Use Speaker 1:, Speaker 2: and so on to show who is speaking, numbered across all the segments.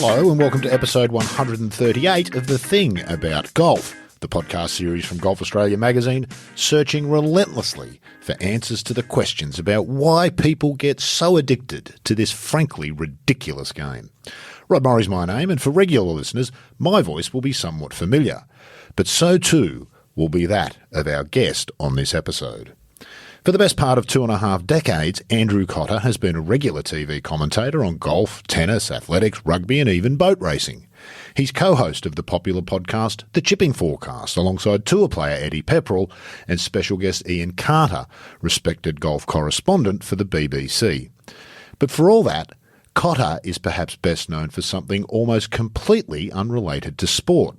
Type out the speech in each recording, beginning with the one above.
Speaker 1: Hello and welcome to episode 138 of The Thing About Golf, the podcast series from Golf Australia magazine, searching relentlessly for answers to the questions about why people get so addicted to this frankly ridiculous game. Rod Murray's my name, and for regular listeners, my voice will be somewhat familiar, but so too will be that of our guest on this episode. For the best part of 2.5 decades, Andrew Cotter has been a regular TV commentator on golf, tennis, athletics, rugby and even boat racing. He's co-host of the popular podcast The Chipping Forecast alongside tour player Eddie Pepperell and special guest Ian Carter, respected golf correspondent for the BBC. But for all that, Cotter is perhaps best known for something almost completely unrelated to sport.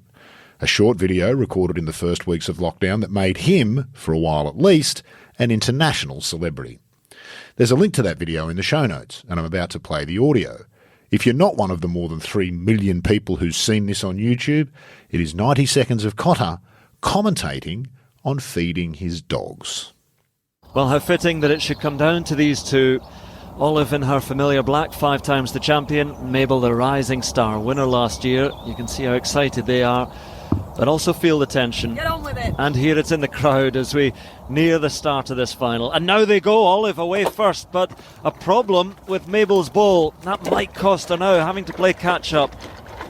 Speaker 1: A short video recorded in the first weeks of lockdown that made him, for a while at least, an international celebrity. There's a link to that video in the show notes, and I'm about to play the audio. If you're not one of the more than 3 million people who've seen this on YouTube, it is 90 seconds of Cotter commentating on feeding his dogs.
Speaker 2: Well, how fitting that it should come down to these two. Olive in her familiar black, 5 times the champion. Mabel, the rising star, winner last year. You can see how excited they are, but also feel the tension.
Speaker 3: Get on with it.
Speaker 2: And here it's in the crowd as we near the start of this final. And now they go, Olive away first, but a problem with Mabel's ball. That might cost her now, having to play catch-up.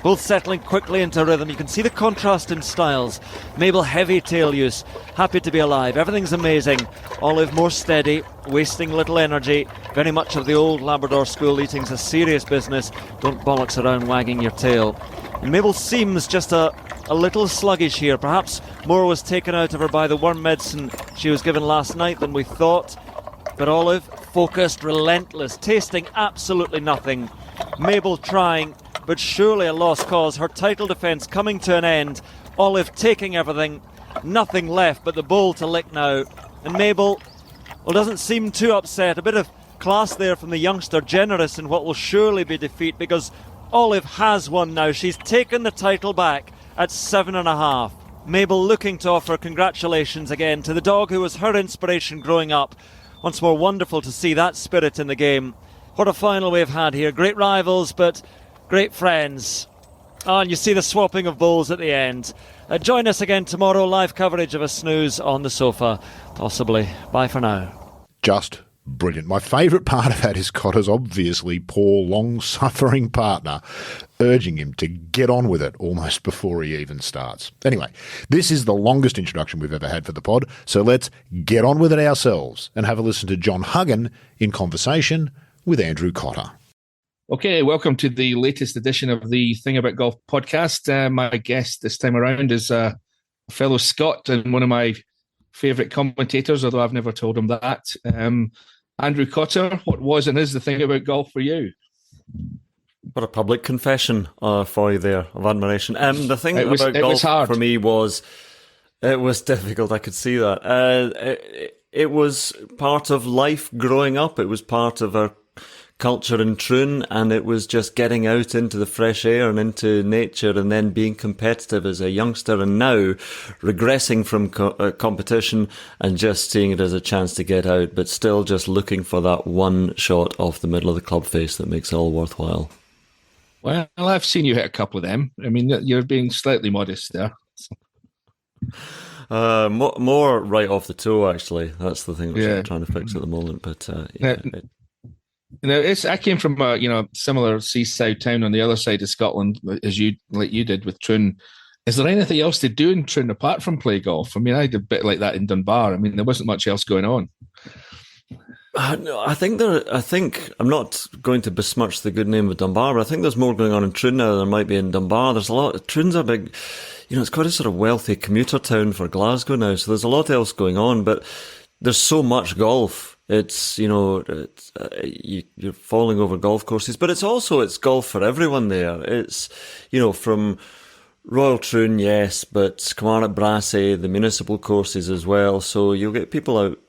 Speaker 2: Both settling quickly into rhythm. You can see the contrast in styles. Mabel, heavy tail use, happy to be alive. Everything's amazing. Olive, more steady, wasting little energy. Very much of the old Labrador school. Eating's a serious business. Don't bollocks around wagging your tail. And Mabel seems just a little sluggish here. Perhaps more was taken out of her by the worm medicine she was given last night than we thought. But Olive, focused, relentless, tasting absolutely nothing. Mabel trying, but surely a lost cause. Her title defence coming to an end. Olive taking everything, nothing left but the bowl to lick now. And Mabel, well, doesn't seem too upset. A bit of class there from the youngster, generous in what will surely be defeat, because Olive has won now. She's taken the title back at 7.5. Mabel looking to offer congratulations again to the dog who was her inspiration growing up. Once more, wonderful to see that spirit in the game. What a final we've had here. Great rivals, but great friends. Oh, and you see the swapping of bowls at the end. Join us again tomorrow. Live coverage of a snooze on the sofa, possibly. Bye for now.
Speaker 1: Just brilliant. My favourite part of that is Cotter's obviously poor, long-suffering partner urging him to get on with it almost before he even starts. Anyway, this is the longest introduction we've ever had for the pod, so let's get on with it ourselves and have a listen to John Huggan in conversation with Andrew Cotter.
Speaker 4: Okay, welcome to the latest edition of the Thing About Golf podcast. My guest this time around is a fellow Scot and one of my favourite commentators, although I've never told him that. Andrew Cotter, what was and is the thing about golf for you?
Speaker 2: What a public confession for you there of admiration. The thing about golf for me was, it was difficult. I could see that. It was part of life growing up. It was part of our culture in Troon, and it was just getting out into the fresh air and into nature, and then being competitive as a youngster, and now regressing from competition and just seeing it as a chance to get out, but still just looking for that one shot off the middle of the club face that makes it all worthwhile.
Speaker 4: Well, I've seen you hit a couple of them. I mean, you're being slightly modest there.
Speaker 2: More right off the toe, actually. That's the thing I'm trying to fix at the moment. But
Speaker 4: I came from a similar seaside town on the other side of Scotland as you did with Troon. Is there anything else to do in Troon apart from play golf? I mean, I did a bit like that in Dunbar. I mean, there wasn't much else going on.
Speaker 2: No, I think I'm not going to besmirch the good name of Dunbar, but I think there's more going on in Troon now than there might be in Dunbar. There's a lot. Troon's a big, it's quite a sort of wealthy commuter town for Glasgow now, so there's a lot else going on. But there's so much golf. It's you're falling over golf courses, but it's golf for everyone there. It's from Royal Troon, yes, but Kilmarnock Brassey, the municipal courses as well. So you'll get people out,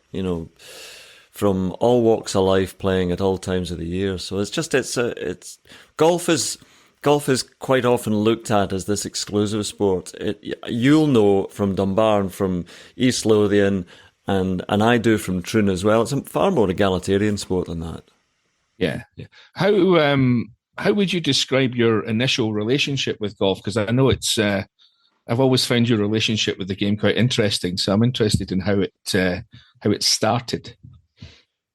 Speaker 2: from all walks of life playing at all times of the year. So golf is quite often looked at as this exclusive sport. You'll know from Dunbar and from East Lothian, and I do from Troon as well. It's a far more egalitarian sport than that.
Speaker 4: Yeah. How how would you describe your initial relationship with golf? Because I know it's. I've always found your relationship with the game quite interesting, so I'm interested in how it started.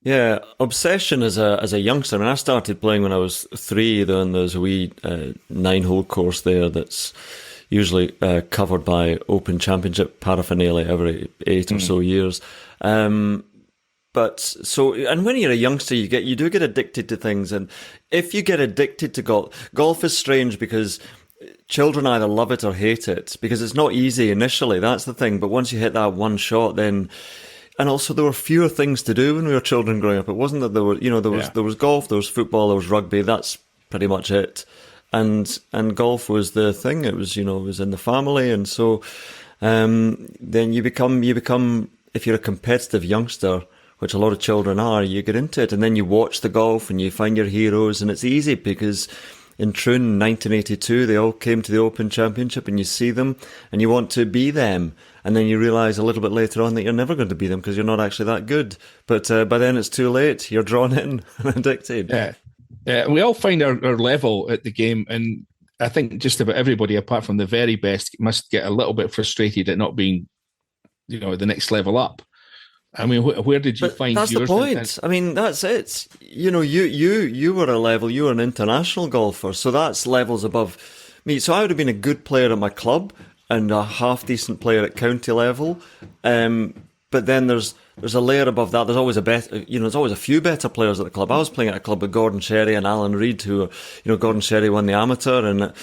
Speaker 3: Yeah, obsession as a youngster. I mean, I started playing when I was 3. Then there's a wee 9-hole course there that's usually covered by Open Championship paraphernalia every 8 or so years. And when you're a youngster, you do get addicted to things, and if you get addicted to golf is strange because children either love it or hate it because it's not easy initially. That's the thing. But once you hit that one shot, then. And also, there were fewer things to do when we were children growing up. It wasn't that there was golf, there was football, there was rugby. That's pretty much it. And golf was the thing. It was, it was in the family. And so, then you become, if you're a competitive youngster, which a lot of children are, you get into it. And then you watch the golf and you find your heroes. And it's easy because in Troon, 1982, they all came to the Open Championship and you see them and you want to be them. And then you realise a little bit later on that you're never going to be them because you're not actually that good. But by then it's too late. You're drawn in and addicted.
Speaker 4: Yeah. We all find our level at the game. And I think just about everybody, apart from the very best, must get a little bit frustrated at not being, the next level up. I mean, where did you find yours?
Speaker 3: That's the point. I mean, that's it. You were a level, you were an international golfer. So that's levels above me. So I would have been a good player at my club and a half-decent player at county level. But then there's a layer above that. There's always there's always a few better players at the club. I was playing at a club with Gordon Sherry and Alan Reid, who, Gordon Sherry won the amateur and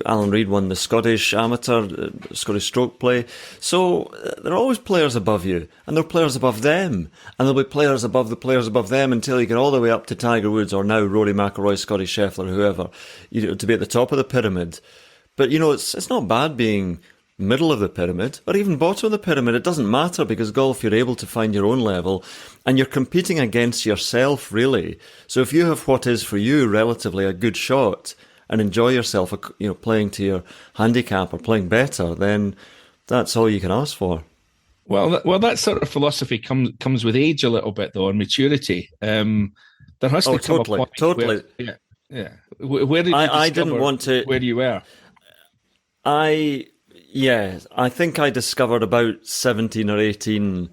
Speaker 3: Alan Reid won the Scottish amateur, Scottish stroke play. So there are always players above you, and there are players above them, and there'll be players above the players above them until you get all the way up to Tiger Woods or now Rory McIlroy, Scotty Scheffler, whoever, to be at the top of the pyramid. But, it's not bad being middle of the pyramid or even bottom of the pyramid. It doesn't matter because golf, you're able to find your own level and you're competing against yourself, really. So if you have what is for you relatively a good shot and enjoy yourself, playing to your handicap or playing better, then that's all you can ask for.
Speaker 4: Well, that sort of philosophy comes with age a little bit, though, and maturity. There has to come a point.
Speaker 3: Totally.
Speaker 4: Where did you
Speaker 3: I didn't want to.
Speaker 4: Where you were?
Speaker 3: I think I discovered about 17 or 18,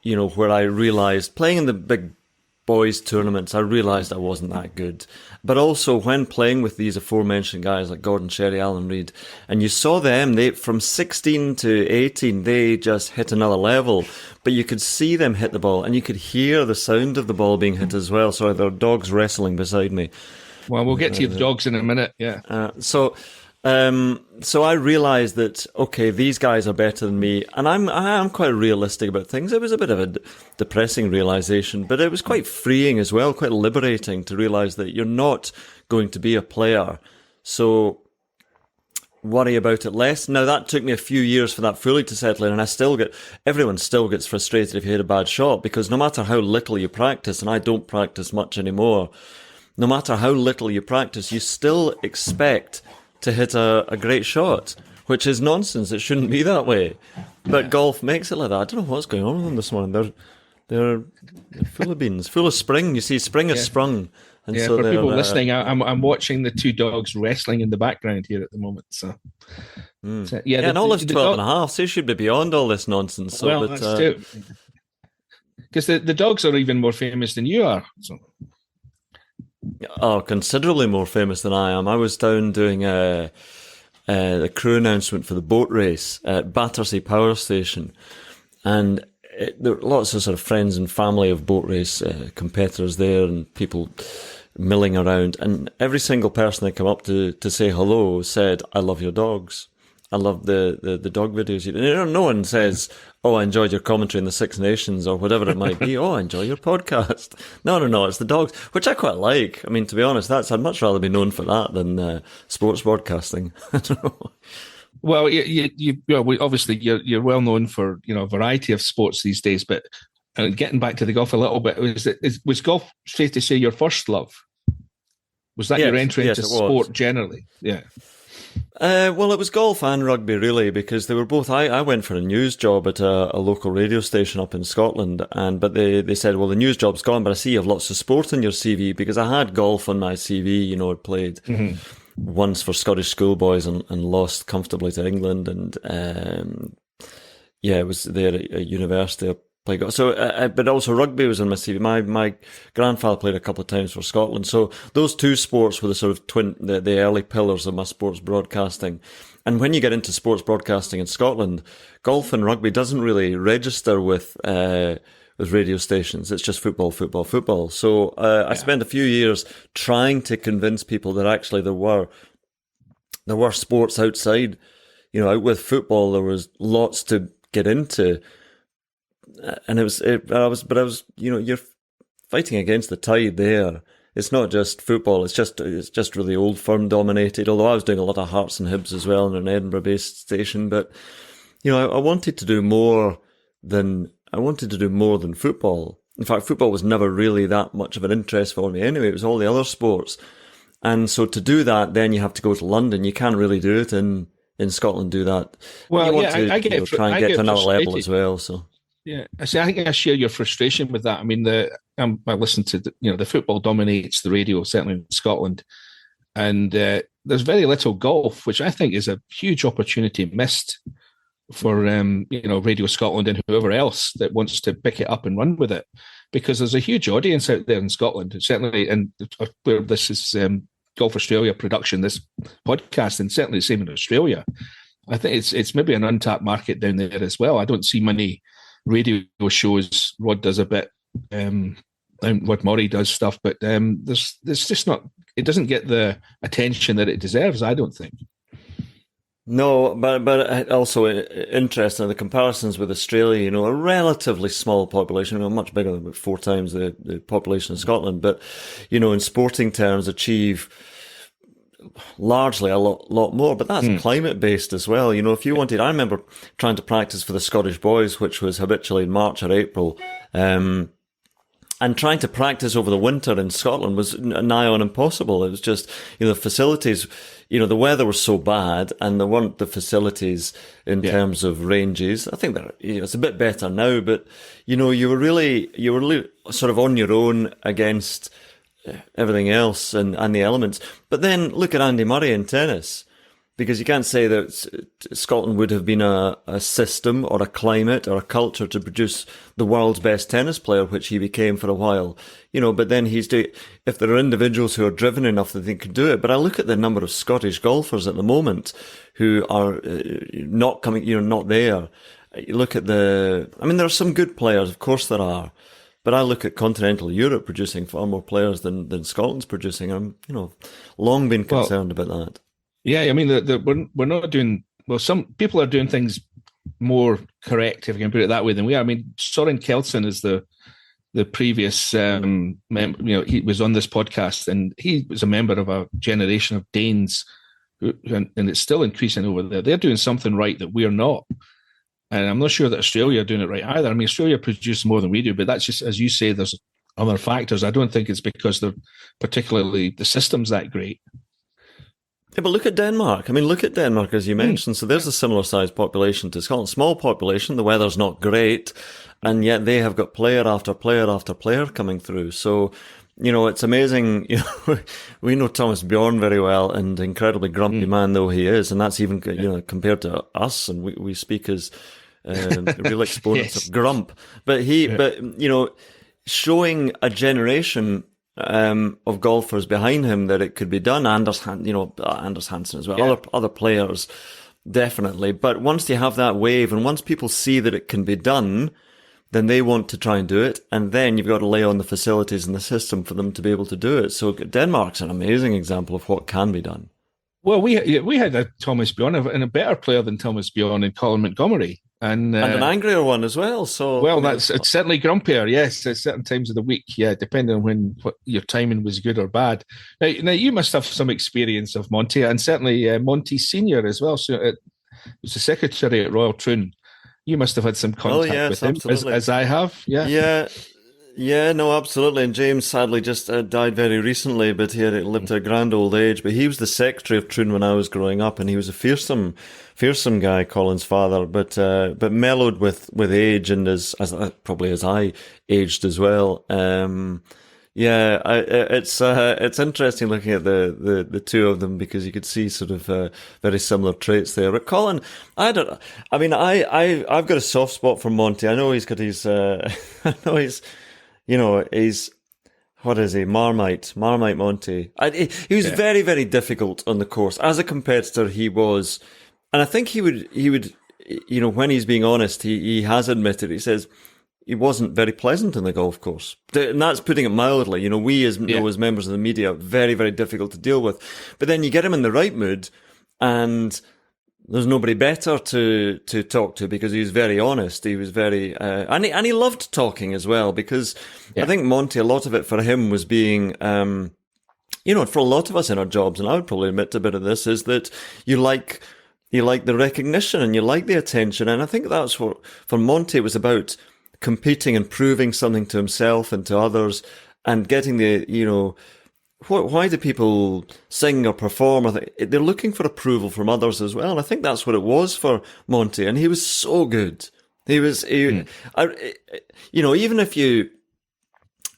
Speaker 3: where I realised, playing in the big boys tournaments, I realised I wasn't that good. But also when playing with these aforementioned guys like Gordon Sherry, Alan Reid, and you saw them, they from 16 to 18, they just hit another level. But you could see them hit the ball and you could hear the sound of the ball being hit as well. Sorry, there are dogs wrestling beside me.
Speaker 4: Well, we'll get to the dogs in a minute, yeah.
Speaker 3: So I realised that, okay, these guys are better than me, and I'm quite realistic about things. It was a bit of a depressing realisation, but it was quite freeing as well, quite liberating to realise that you're not going to be a player, so worry about it less. Now, that took me a few years for that fully to settle in, and everyone still gets frustrated if you hit a bad shot, because no matter how little you practice, and I don't practice much anymore, no matter how little you practice, you still expect to hit a great shot, which is nonsense. It shouldn't be that way. But golf makes it like that. I don't know what's going on with them this morning. They're full of beans, full of spring. You see, spring has sprung. And so
Speaker 4: for people listening, I'm watching the two dogs wrestling in the background here at the moment. So,
Speaker 3: and Olive's 12 and a half, so you should be beyond all this nonsense. So,
Speaker 4: that's true. Because the dogs are even more famous than you are. So.
Speaker 3: Oh, considerably more famous than I am. I was down doing the crew announcement for the boat race at Battersea Power Station, and there were lots of sort of friends and family of boat race competitors there, and people milling around. And every single person that came up to say hello said, "I love your dogs. I love the dog videos." No one says, "Oh, I enjoyed your commentary in the Six Nations," or whatever it might be. "Oh, I enjoy your podcast." No, it's the dogs, which I quite like. I mean, to be honest, I'd much rather be known for that than sports broadcasting. I don't know.
Speaker 4: Well, obviously you're well known for a variety of sports these days. But getting back to the golf a little bit, was golf safe to say your first love? Was that your entry into sport generally? Yeah.
Speaker 3: Well, it was golf and rugby, really, because they were both. I went for a news job at a local radio station up in Scotland, but they said, well, the news job's gone, but I see you have lots of sport on your CV, because I had golf on my CV. I'd played once for Scottish schoolboys and lost comfortably to England, and I was there at university. I played golf. So, but also rugby was on my CV. My grandfather played a couple of times for Scotland. So those two sports were the sort of the early pillars of my sports broadcasting. And when you get into sports broadcasting in Scotland, golf and rugby doesn't really register with radio stations. It's just football, football, football. So I spent a few years trying to convince people that actually there were sports outside. Out with football, there was lots to get into. And you're fighting against the tide there. It's not just football. It's just really old firm dominated. Although I was doing a lot of Hearts and Hibs as well in an Edinburgh-based station. But I wanted to do more than football. In fact, football was never really that much of an interest for me anyway. It was all the other sports. And so to do that, then you have to go to London. You can't really do it in Scotland. Do that.
Speaker 4: Well,
Speaker 3: I get try and get to another level as well. So.
Speaker 4: Yeah, I think I share your frustration with that. I mean, I listen to the football dominates the radio, certainly in Scotland, and there's very little golf, which I think is a huge opportunity missed for Radio Scotland and whoever else that wants to pick it up and run with it, because there's a huge audience out there in Scotland, certainly, and where this is Golf Australia production, this podcast, and certainly the same in Australia. I think it's maybe an untapped market down there as well. I don't see many radio shows. Rod does a bit, Rod Murray does stuff, but there's just not. It doesn't get the attention that it deserves, I don't think.
Speaker 3: No, but also interesting the comparisons with Australia. A relatively small population, much bigger than about 4 times the population of Scotland, but in sporting terms, achieve largely a lot more, but that's climate based as well. If you wanted, I remember trying to practice for the Scottish boys, which was habitually in March or April, and trying to practice over the winter in Scotland was nigh on impossible. It was just, the facilities, the weather was so bad and there weren't the facilities in terms of ranges. I think that, it's a bit better now, but, you were really sort of on your own against everything else and the elements. But then look at Andy Murray in tennis, because you can't say that Scotland would have been a system or a climate or a culture to produce the world's best tennis player, which he became for a while. But then if there are individuals who are driven enough that they can do it. But I look at the number of Scottish golfers at the moment who are not coming, not there. You look at there are some good players, of course there are. But I look at continental Europe producing far more players than Scotland's producing. I'm, long been concerned about that.
Speaker 4: Yeah, I mean, we're not doing well. Some people are doing things more correct, if you can put it that way, than we are. I mean, Soren Kelsen is the previous he was on this podcast, and he was a member of a generation of Danes, and it's still increasing over there. They're doing something right that we're not. And I'm not sure that Australia are doing it right either. I mean, Australia produces more than we do, but that's just, as you say, there's other factors. I don't think it's because they're particularly, the system's that great.
Speaker 3: Yeah, but look at Denmark. I mean, look at Denmark, as you mentioned. So there's a similar sized population to Scotland. Small population, the weather's not great, and yet they have got player after player after player coming through. So, it's amazing. We know Thomas Bjorn very well, and incredibly grumpy man though he is, and that's even, compared to us, and we speak as real exponents of grump. But showing a generation of golfers behind him that it could be done. Anders Hansen as well, other players, definitely. But once you have that wave, and once people see that it can be done, then they want to try and do it, and then you've got to lay on the facilities and the system for them to be able to do it. So Denmark's an amazing example of what can be done.
Speaker 4: Well, we had a Thomas Bjorn, and a better player than Thomas Bjorn, and Colin Montgomery. And
Speaker 3: an angrier one as well. So
Speaker 4: it's certainly grumpier. Yes, at certain times of the week. Yeah, depending on what your timing was good or bad. Now you must have some experience of Monty, and certainly Monty Senior as well. So it was the secretary at Royal Troon. You must have had some contact with him, as I have. Yeah.
Speaker 3: Yeah, no, absolutely. And James sadly just died very recently, but he had lived to a grand old age. But he was the secretary of Troon when I was growing up, and he was a fearsome guy, Colin's father. But mellowed with age, and as probably as I aged as well. Yeah, it's interesting looking at the two of them, because you could see sort of very similar traits there. But Colin, I've got a soft spot for Monty. I know he's got his, I know he's, he's, what is he? Marmite Monty. He was very, very difficult on the course. As a competitor, he was, and I think he would, when he's being honest, he has admitted, he says, he wasn't very pleasant on the golf course. And that's putting it mildly. We as members of the media, very, very difficult to deal with. But then you get him in the right mood, and there's nobody better to talk to, because he was very honest. He was very, and he loved talking as well, because I think Monty, a lot of it for him was being, for a lot of us in our jobs, and I would probably admit to a bit of this, is that you like the recognition and you like the attention. And I think that's what, for Monty, it was about competing and proving something to himself and to others, and getting the, why do people sing or perform? They're looking for approval from others as well. And I think that's what it was for Monty. And he was so good. Even if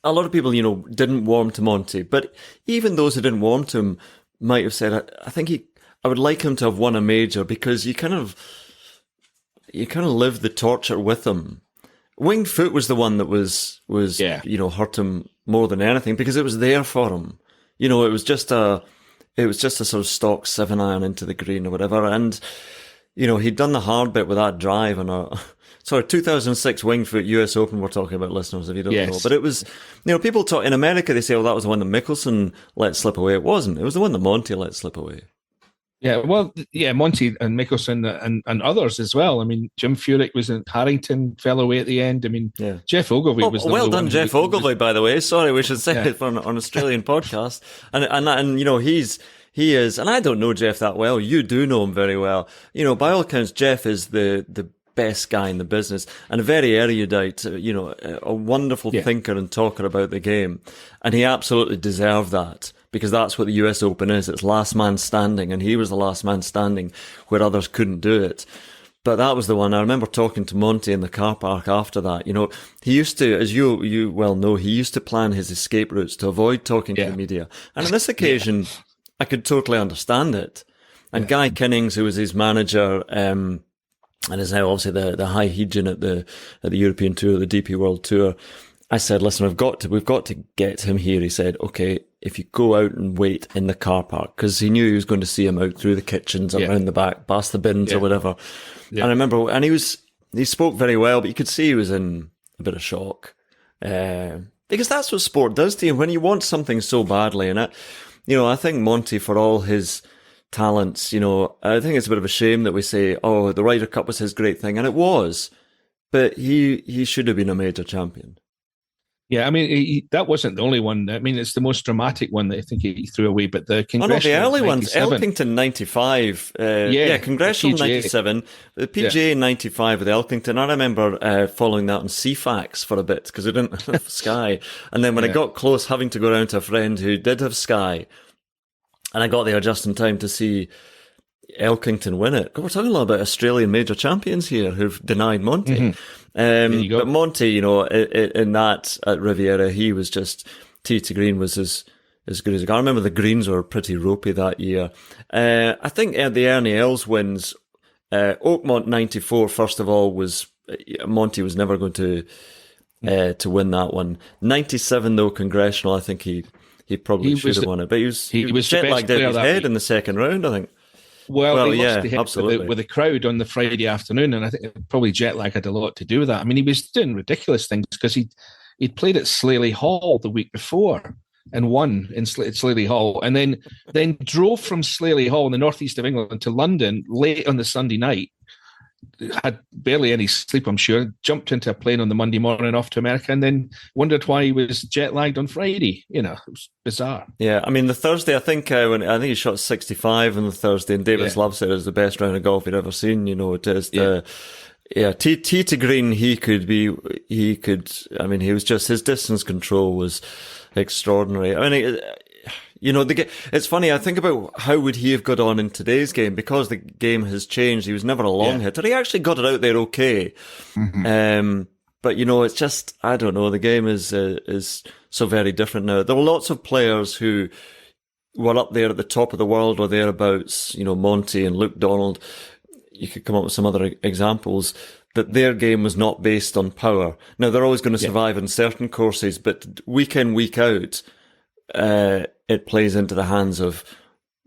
Speaker 3: a lot of people, didn't warm to Monty, but even those who didn't warm to him might have said, I would like him to have won a major, because you kind of lived the torture with him. Winged foot was the one that was hurt him more than anything, because it was there for him. It was just a sort of stock 7-iron into the green or whatever. And, he'd done the hard bit with that drive on 2006 Winged Foot US Open we're talking about, listeners, if you don't know. But it was, people talk in America, they say, oh, that was the one that Mickelson let slip away. It wasn't. It was the one that Monty let slip away.
Speaker 4: Yeah, well, Monty and Mickelson and others as well. I mean, Jim Furyk was in Harrington, fell away at the end. I mean, Jeff Ogilvy was.
Speaker 3: Well done, Jeff Ogilvy, by the way. Sorry, we should say it for an Australian podcast. And he is, and I don't know Jeff that well. You do know him very well. By all accounts, Jeff is the best guy in the business, and a very erudite, a wonderful thinker and talker about the game. And he absolutely deserved that, because that's what the US Open is. It's last man standing, and he was the last man standing where others couldn't do it. But that was the one. I remember talking to Monty in the car park after that. He used to, as you well know, he used to plan his escape routes to avoid talking to the media. And on this occasion, I could totally understand it. And Guy Kinnings, who was his manager, and is now obviously the high heejin at the European Tour, the DP World Tour, I said, listen, we've got to get him here. He said, okay, if you go out and wait in the car park, because he knew he was going to see him out through the kitchens, around the back, past the bins or whatever. Yeah. And I remember, and he spoke very well, but you could see he was in a bit of shock. Because that's what sport does to you when you want something so badly. And I think Monty, for all his talents, I think it's a bit of a shame that we say, oh, the Ryder Cup was his great thing, and it was, but he should have been a major champion.
Speaker 4: Yeah, I mean, that wasn't the only one. I mean, it's the most dramatic one that I think he threw away, but the Congressional...
Speaker 3: the early ones, Elkington 95, Congressional 97, the PGA 95 with Elkington. I remember following that on CFAX for a bit, because I didn't have Sky. And then when I got close, having to go around to a friend who did have Sky, and I got there just in time to see Elkington win it. We're talking a lot about Australian major champions here who've denied Monty. Mm-hmm. But Monty, in that at Riviera, he was just tee to green was as good as it got. I remember the greens were pretty ropey that year. I think the Ernie Els wins, Oakmont 94, first of all, was Monty was never going to win that one. 97 though, Congressional, I think he probably should have won it, but he was jet lagged out his head in the second round, I think.
Speaker 4: Well, he lost the hit with the crowd on the Friday afternoon, and I think probably jet lag had a lot to do with that. I mean, he was doing ridiculous things because he'd played at Slaley Hall the week before and won in Slaley Hall, and then drove from Slaley Hall in the northeast of England to London late on the Sunday night. Had barely any sleep, I'm sure. Jumped into a plane on the Monday morning off to America, and then wondered why he was jet lagged on Friday. It was bizarre.
Speaker 3: Yeah, I mean the Thursday, I think he shot 65 on the Thursday, and David Love said it was the best round of golf he'd ever seen. It is Yeah, tee to green, he could. I mean, he was just, his distance control was extraordinary. I mean, it's funny. I think about how would he have got on in today's game, because the game has changed. He was never a long hitter. He actually got it out there okay. Mm-hmm. But it's just, I don't know. The game is so very different now. There are lots of players who were up there at the top of the world or thereabouts. Monty and Luke Donald. You could come up with some other examples, that their game was not based on power. Now, they're always going to survive in certain courses, but week in, week out, it plays into the hands of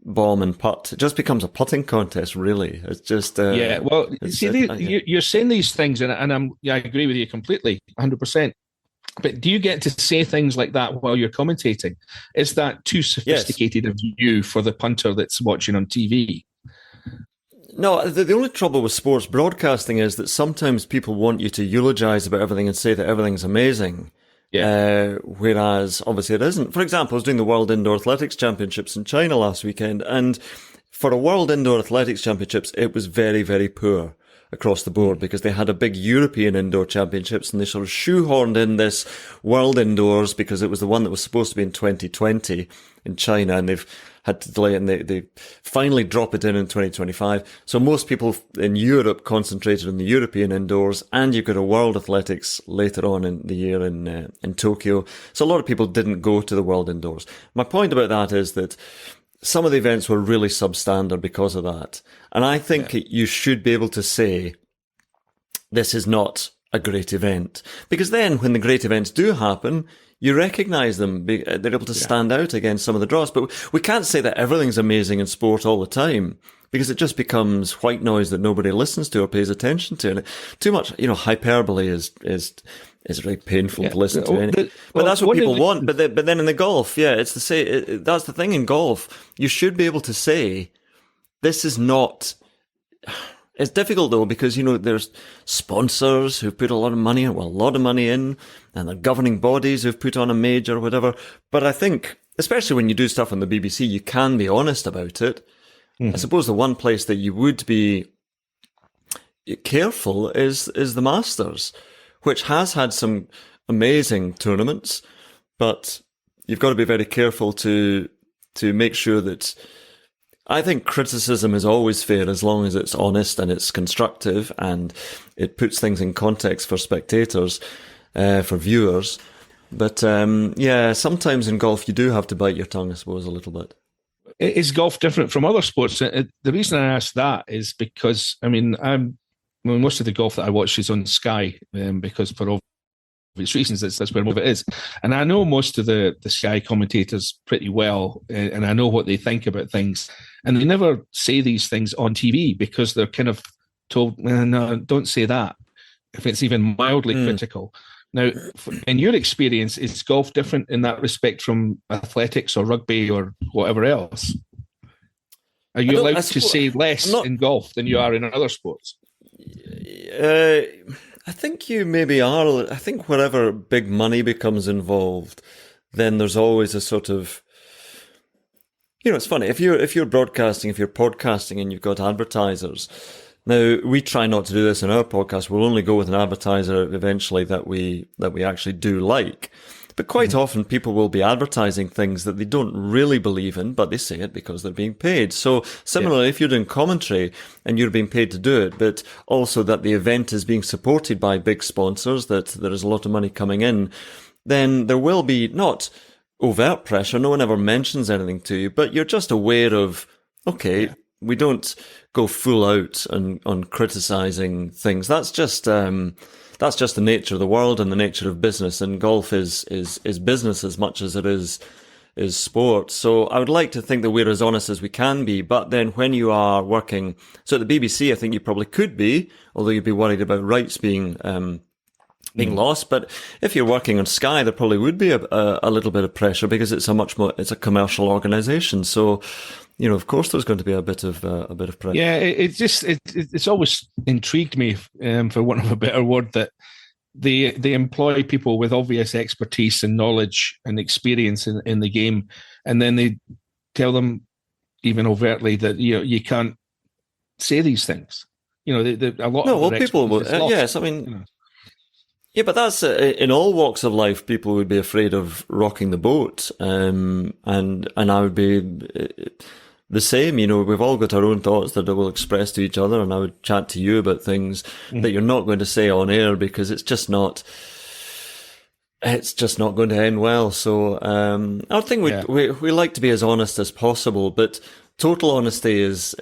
Speaker 3: bomb and putt. It just becomes a putting contest, really. It's just...
Speaker 4: you're saying these things, and I agree with you completely, 100%. But do you get to say things like that while you're commentating? Is that too sophisticated of you for the punter that's watching on TV?
Speaker 3: No, the only trouble with sports broadcasting is that sometimes people want you to eulogize about everything and say that everything's amazing. Yeah. Whereas obviously it isn't. For example, I was doing the World Indoor Athletics Championships in China last weekend, and for a World Indoor Athletics Championships, it was very, very poor across the board, because they had a big European Indoor Championships and they sort of shoehorned in this World Indoors because it was the one that was supposed to be in 2020 in China, and they've had to delay it, and they finally drop it in 2025. So most people in Europe concentrated on the European indoors, and you've got a World Athletics later on in the year in Tokyo. So a lot of people didn't go to the World Indoors. My point about that is that some of the events were really substandard because of that. And I think you should be able to say, this is not a great event. Because then when the great events do happen, you recognise them. They're able to stand out against some of the draws. But we can't say that everything's amazing in sport all the time, because it just becomes white noise that nobody listens to or pays attention to. And too much, hyperbole is really painful to listen to. But that's what people want. But then in the golf, it's the same. That's the thing in golf. You should be able to say, this is not... It's difficult though, because, there's sponsors who've put a lot of money in, and the governing bodies who've put on a major or whatever. But I think, especially when you do stuff on the BBC, you can be honest about it. Mm-hmm. I suppose the one place that you would be careful is the Masters, which has had some amazing tournaments, but you've got to be very careful to make sure that... I think criticism is always fair as long as it's honest and it's constructive and it puts things in context for spectators, for viewers. But sometimes in golf you do have to bite your tongue, I suppose, a little bit.
Speaker 4: Is golf different from other sports? The reason I ask that is because, most of the golf that I watch is on Sky, because for obvious reasons, that's where most of it is. And I know most of the Sky commentators pretty well, and I know what they think about things. And they never say these things on TV because they're kind of told, no, don't say that, if it's even mildly critical. Now, in your experience, is golf different in that respect from athletics or rugby or whatever else? Are you allowed to say less in golf than you are in other sports?
Speaker 3: I think you maybe are. I think wherever big money becomes involved, then there's always a sort of... it's funny, if you're broadcasting, if you're podcasting and you've got advertisers. Now, we try not to do this in our podcast. We'll only go with an advertiser eventually that we actually do like. But quite often people will be advertising things that they don't really believe in, but they say it because they're being paid. So similarly, if you're doing commentary and you're being paid to do it, but also that the event is being supported by big sponsors, that there is a lot of money coming in, then there will be not overt pressure. No one ever mentions anything to you, but you're just aware of, we don't go full out on criticizing things. That's just the nature of the world and the nature of business. And golf is business as much as it is sport. So I would like to think that we're as honest as we can be. But then when you are working, so at the BBC, I think you probably could be, although you'd be worried about rights being lost. But if you're working on Sky, there probably would be a little bit of pressure because it's it's a commercial organisation. So, of course, there's going to be a bit of pressure.
Speaker 4: Yeah, it's always intrigued me, for want of a better word, that they employ people with obvious expertise and knowledge and experience in the game, and then they tell them even overtly that you can't say these things. You know, a lot
Speaker 3: No,
Speaker 4: of
Speaker 3: well,
Speaker 4: their
Speaker 3: people will.
Speaker 4: expertise is lost,
Speaker 3: Yes, I mean,
Speaker 4: you know.
Speaker 3: yeah, but that's in all walks of life. People would be afraid of rocking the boat, and I would be the same. You know, we've all got our own thoughts that we'll express to each other, and I would chat to you about things that you're not going to say on air because it's just not going to end well. So I think we like to be as honest as possible, but total honesty is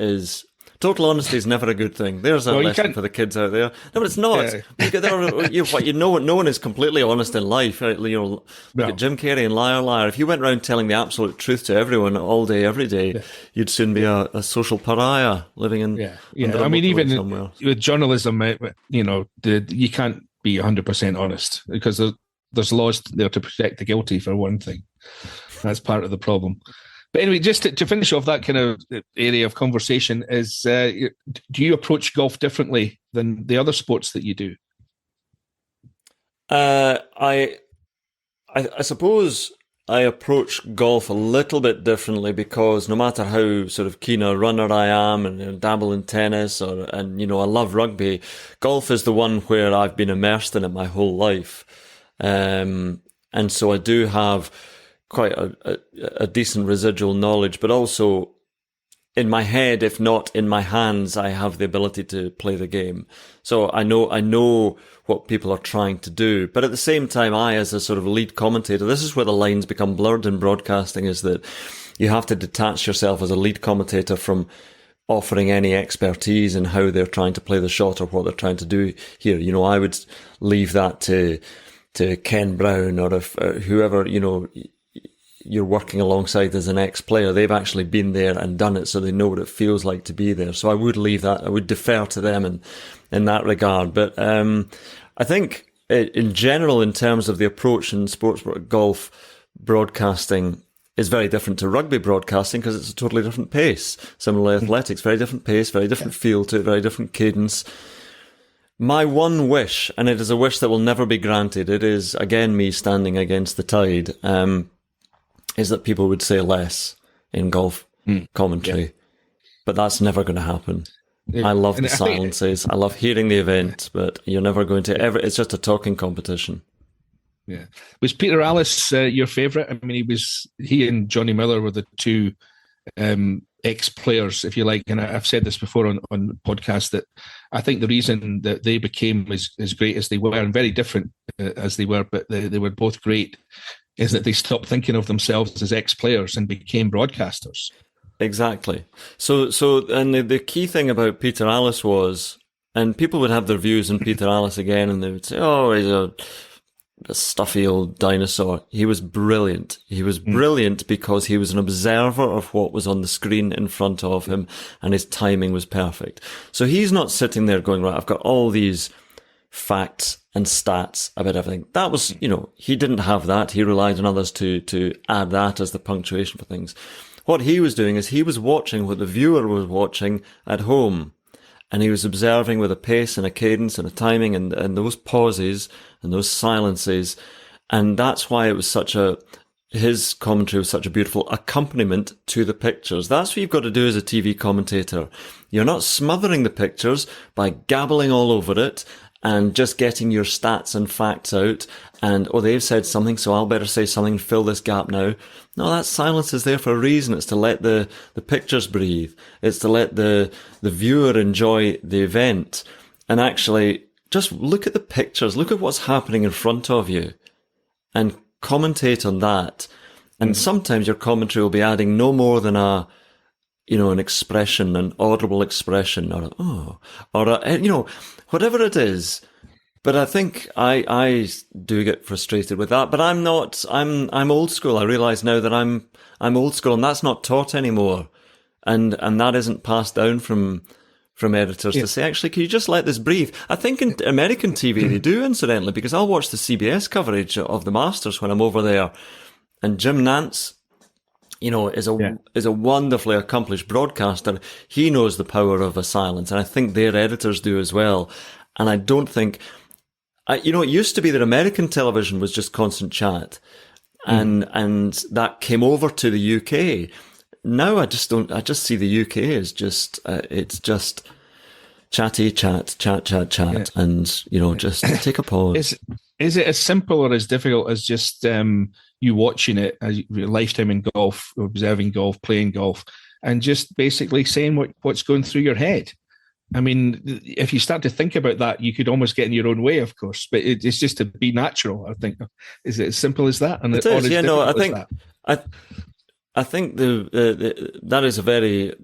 Speaker 3: never a good thing. There's a lesson for the kids out there. No, but it's not. Yeah. No one is completely honest in life. Right? You know, look at Jim Carrey and Liar Liar. If you went around telling the absolute truth to everyone all day, every day, you'd soon be a social pariah living in.
Speaker 4: I mean, even
Speaker 3: somewhere.
Speaker 4: with journalism, you know, you can't be 100% honest because there's laws there to protect the guilty, for one thing. That's part of the problem. But anyway, just to finish off that kind of area of conversation is, do you approach golf differently than the other sports that you do?
Speaker 3: I suppose I approach golf a little bit differently because no matter how sort of keen a runner I am and dabble in tennis and you know, I love rugby, golf is the one where I've been immersed in it my whole life. And so I do have quite a decent residual knowledge, but also in my head, if not in my hands, I have the ability to play the game. So I know what people are trying to do. But at the same time, I, as a sort of lead commentator, this is where the lines become blurred in broadcasting, is that you have to detach yourself as a lead commentator from offering any expertise in how they're trying to play the shot or what they're trying to do here. You know, I would leave that to Ken Brown or if whoever, you know, you're working alongside as an ex-player. They've actually been there and done it, so they know what it feels like to be there. So I would leave that. I would defer to them in that regard. But I think in general, in terms of the approach in sports golf broadcasting is very different to rugby broadcasting because it's a totally different pace. Similarly, athletics, very different pace, very different feel to it, very different cadence. My one wish, and it is a wish that will never be granted, it is, again, me standing against the tide, is that people would say less in golf commentary. Yeah. But that's never going to happen. Yeah. I love the silences. I love hearing the event, but you're never going to ever... It's just a talking competition.
Speaker 4: Yeah. Was Peter Allis your favourite? I mean, he and Johnny Miller were the two ex-players, if you like, and I've said this before on podcasts, that I think the reason that they became as great as they were, and very different as they were, but they were both great, is that they stopped thinking of themselves as ex-players and became broadcasters.
Speaker 3: Exactly. So, and the key thing about Peter Allis was, and people would have their views on Peter Allis again, and they would say, "Oh, he's a stuffy old dinosaur." He was brilliant. He was brilliant because he was an observer of what was on the screen in front of him, and his timing was perfect. So he's not sitting there going, "Right, I've got all these facts and stats about everything." That was, you know, he didn't have that. He relied on others to add that as the punctuation for things. What he was doing is he was watching what the viewer was watching at home. And he was observing with a pace and a cadence and a timing and those pauses and those silences. And that's why it was his commentary was such a beautiful accompaniment to the pictures. That's what you've got to do as a TV commentator. You're not smothering the pictures by gabbling all over it and just getting your stats and facts out and, oh, they've said something, so I'll better say something and fill this gap now. No, that silence is there for a reason. It's to let the pictures breathe. It's to let the viewer enjoy the event. And actually, just look at the pictures. Look at what's happening in front of you and commentate on that. And sometimes your commentary will be adding no more than an expression, an audible expression, whatever it is. But I think I do get frustrated with that. But I'm not. I'm old school. I realise now that I'm old school, and that's not taught anymore, and that isn't passed down from editors to say, actually, can you just let this breathe? I think in American TV they do, incidentally, because I'll watch the CBS coverage of the Masters when I'm over there, and Jim Nantz, is a wonderfully accomplished broadcaster. He knows the power of a silence, and I think their editors do as well. And I don't think, it used to be that American television was just constant chat, and that came over to the UK. Now I just see the UK as just, it's just chat, and just take a pause.
Speaker 4: Is it as simple or as difficult as just you watching it, as your lifetime in golf, observing golf, playing golf, and just basically saying what's going through your head? I mean, if you start to think about that, you could almost get in your own way, of course. But it's just to be natural. I think, is it as simple as that? And
Speaker 3: it is. Yeah, no, I think I think that is a very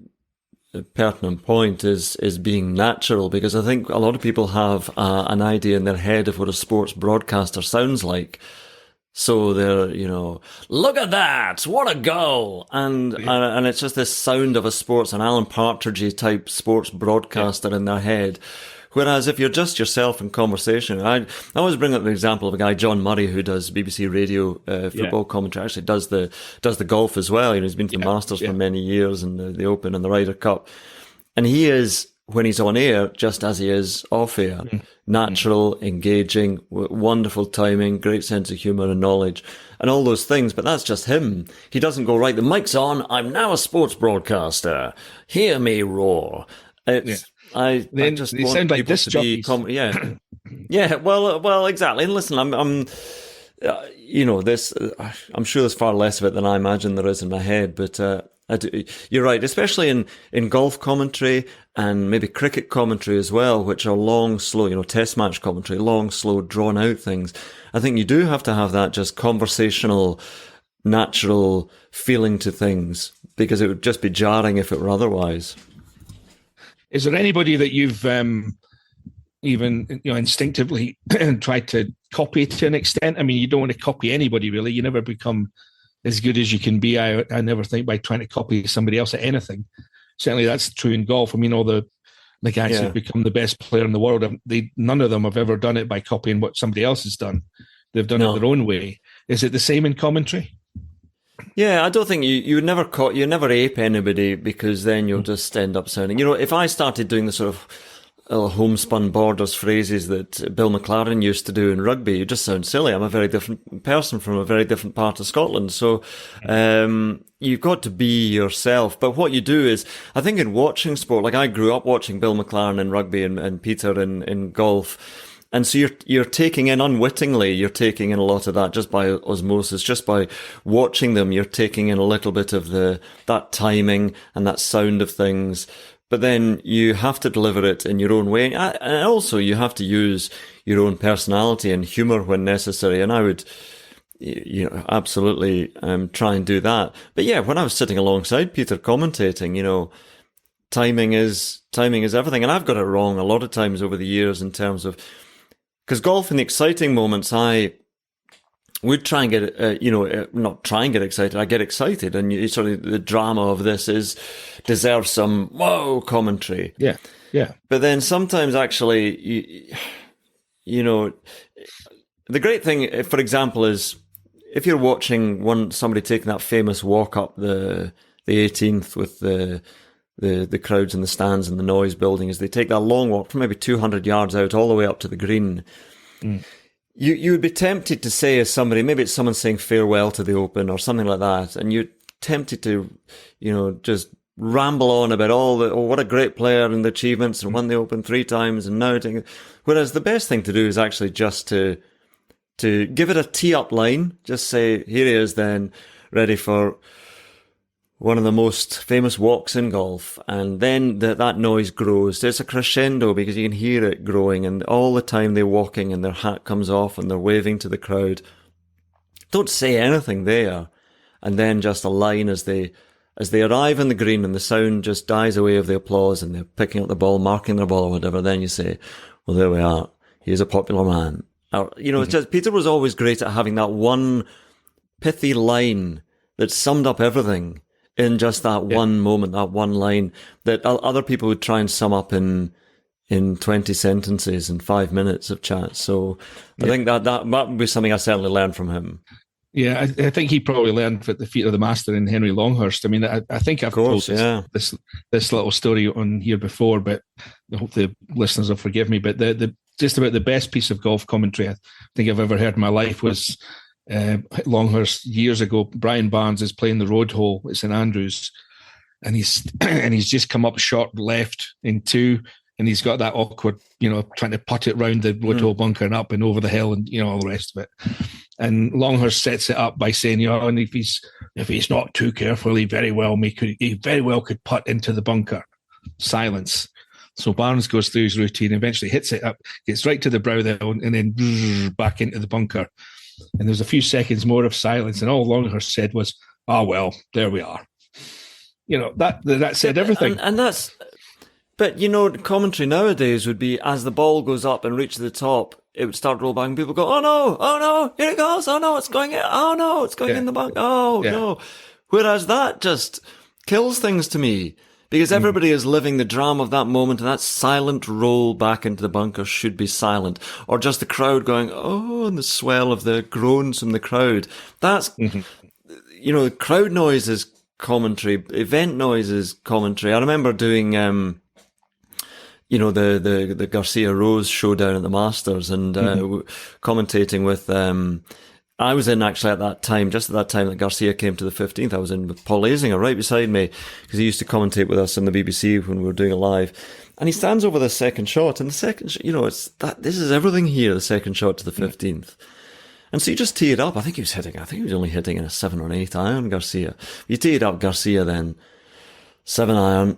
Speaker 3: pertinent point. Is being natural, because I think a lot of people have an idea in their head of what a sports broadcaster sounds like. So they're, look at that, what a goal. And it's just this sound of an Alan Partridge type sports broadcaster in their head. Whereas if you're just yourself in conversation, I always bring up the example of a guy, John Murray, who does BBC Radio football commentary, actually does the golf as well. He's been to the Masters for many years, and the Open and the Ryder Cup. And he is, when he's on air, just as he is off air. Natural, engaging, wonderful timing, great sense of humour and knowledge, and all those things. But that's just him. He doesn't go, right, the mic's on, I'm now a sports broadcaster, hear me roar. I just want sound like this yeah. Well, exactly. And listen, I'm sure there's far less of it than I imagine there is in my head, but you're right, especially in golf commentary and maybe cricket commentary as well, which are long, slow, test match commentary, long, slow, drawn out things. I think you do have to have that just conversational, natural feeling to things, because it would just be jarring if it were otherwise.
Speaker 4: Is there anybody that you've even instinctively tried to copy to an extent? I mean, you don't want to copy anybody, really. You never become as good as you can be. I never think by trying to copy somebody else at anything. Certainly that's true in golf. I mean, all the guys who've become the best player in the world, none of them have ever done it by copying what somebody else has done. They've done it their own way. Is it the same in commentary?
Speaker 3: Yeah, I don't think you never ape anybody, because then you'll just end up sounding. If I started doing the sort of homespun borders phrases that Bill McLaren used to do in rugby, you just sound silly. I'm a very different person from a very different part of Scotland. So you've got to be yourself. But what you do is, I think in watching sport, like I grew up watching Bill McLaren in rugby and Peter in golf. And so you're taking in, unwittingly, you're taking in a lot of that just by osmosis, just by watching them. You're taking in a little bit of that timing and that sound of things. But then you have to deliver it in your own way. And also you have to use your own personality and humour when necessary. And I would, absolutely try and do that. But yeah, when I was sitting alongside Peter commentating, timing is everything. And I've got it wrong a lot of times over the years in terms of, because golf in the exciting moments, I would try and get, not try and get excited. I get excited, and the drama of this deserves some whoa commentary.
Speaker 4: Yeah.
Speaker 3: But then sometimes, actually, the great thing, for example, is if you're watching somebody taking that famous walk up the 18th with the crowds in the stands and the noise building, as they take that long walk from maybe 200 yards out all the way up to the green. You would be tempted to say, as somebody, maybe it's someone saying farewell to the Open or something like that, and you're tempted to, just ramble on about what a great player and the achievements, and won the Open 3 times and now whereas the best thing to do is actually just to give it a tee-up line. Just say, here he is then, ready for one of the most famous walks in golf, and then that noise grows. There's a crescendo because you can hear it growing, and all the time they're walking and their hat comes off and they're waving to the crowd. Don't say anything there, and then just a line as they arrive on the green and the sound just dies away of the applause and they're picking up the ball, marking their ball or whatever. Then you say, well, there we are. He's a popular man. Or, it's just, Peter was always great at having that one pithy line that summed up everything in just that one moment, that one line that other people would try and sum up in 20 sentences and 5 minutes of chat. So I think that would be something I certainly learned from him.
Speaker 4: Yeah, I think he probably learned at the feet of the master in Henry Longhurst. I mean, I think I've told this little story on here before, but I hope the listeners will forgive me. But the just about the best piece of golf commentary I think I've ever heard in my life was Longhurst years ago. Brian Barnes is playing the road hole at St Andrews, and he's just come up short left in 2, and he's got that awkward, trying to putt it round the Woodhull bunker and up and over the hill and, all the rest of it. And Longhurst sets it up by saying, and if he's not too careful, he very well could putt into the bunker. Silence. So Barnes goes through his routine, eventually hits it up, gets right to the brow of the hill, and then back into the bunker. And there's a few seconds more of silence, and all Longhurst said was, "Ah, well, there we are." That said everything.
Speaker 3: And that's, but commentary nowadays would be, as the ball goes up and reaches the top, it would start to roll back, and people go, "Oh no, here it goes! Oh no, it's going in! Oh no, it's going in the bank! Oh no!" Whereas that just kills things to me. Because everybody is living the drama of that moment, and that silent roll back into the bunker should be silent. Or just the crowd going, "Oh," and the swell of the groans from the crowd. That's, crowd noise is commentary, event noise is commentary. I remember doing, the Garcia Rose showdown at the Masters, and commentating with, I was in actually at that time, just at that time that Garcia came to the 15th. I was in with Paul Azinger right beside me, because he used to commentate with us on the BBC when we were doing it live. And he stands over the second shot, and the second, this is everything here, the second shot to the 15th. And so you just tee it up. I think he was only hitting in a 7 or an 8 iron, Garcia. You tee it up, Garcia, then 7 iron,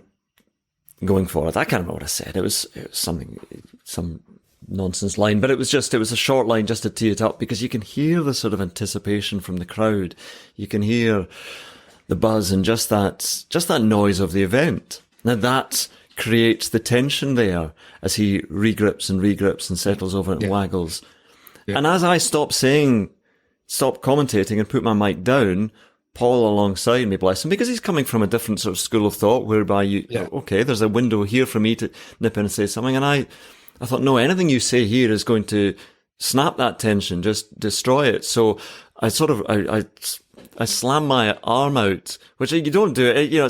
Speaker 3: going for it. I can't remember what I said. It was some nonsense line, but it was a short line just to tee it up, because you can hear the sort of anticipation from the crowd. You can hear the buzz and just that noise of the event. Now that creates the tension there as he regrips and settles over it and waggles. Yeah. And as I stop commentating and put my mic down, Paul alongside me, bless him, because he's coming from a different sort of school of thought whereby okay, there's a window here for me to nip in and say something. And I thought, no, anything you say here is going to snap that tension, just destroy it. So I I slammed my arm out, which you don't do it, no.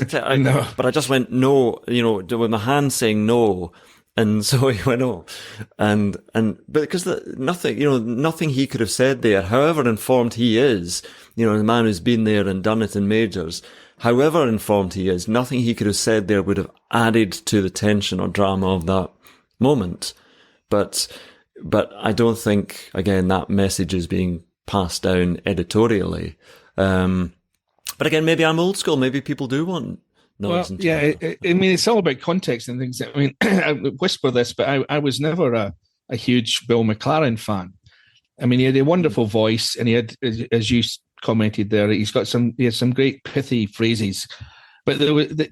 Speaker 3: But I just went no, with my hand saying no. And so he went, oh, but because nothing he could have said there, however informed he is, the man who's been there and done it in majors, however informed he is, nothing he could have said there would have added to the tension or drama of that moment. But I don't think, again, that message is being passed down editorially. But again, maybe I'm old school. Maybe people do want noise.
Speaker 4: Well, yeah, it's all about context and things. I whisper this, but I was never a huge Bill McLaren fan. He had a wonderful voice, and he had, as you commented there, he had some great pithy phrases. But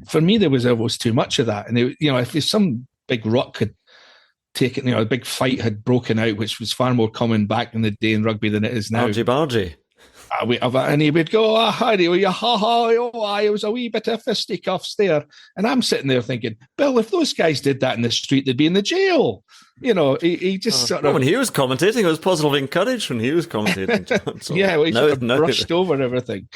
Speaker 4: for me, there was almost too much of that. And if some big ruck had taken, a big fight had broken out, which was far more common back in the day in rugby than it is now.
Speaker 3: Argy.
Speaker 4: And he would go, it was a wee bit of fisticuffs there. And I'm sitting there thinking, Bill, if those guys did that in the street, they'd be in the jail. He just sort of...
Speaker 3: When he was commentating, it was positively encouraged when he was commentating. So
Speaker 4: yeah, well, he sort of brushed over everything.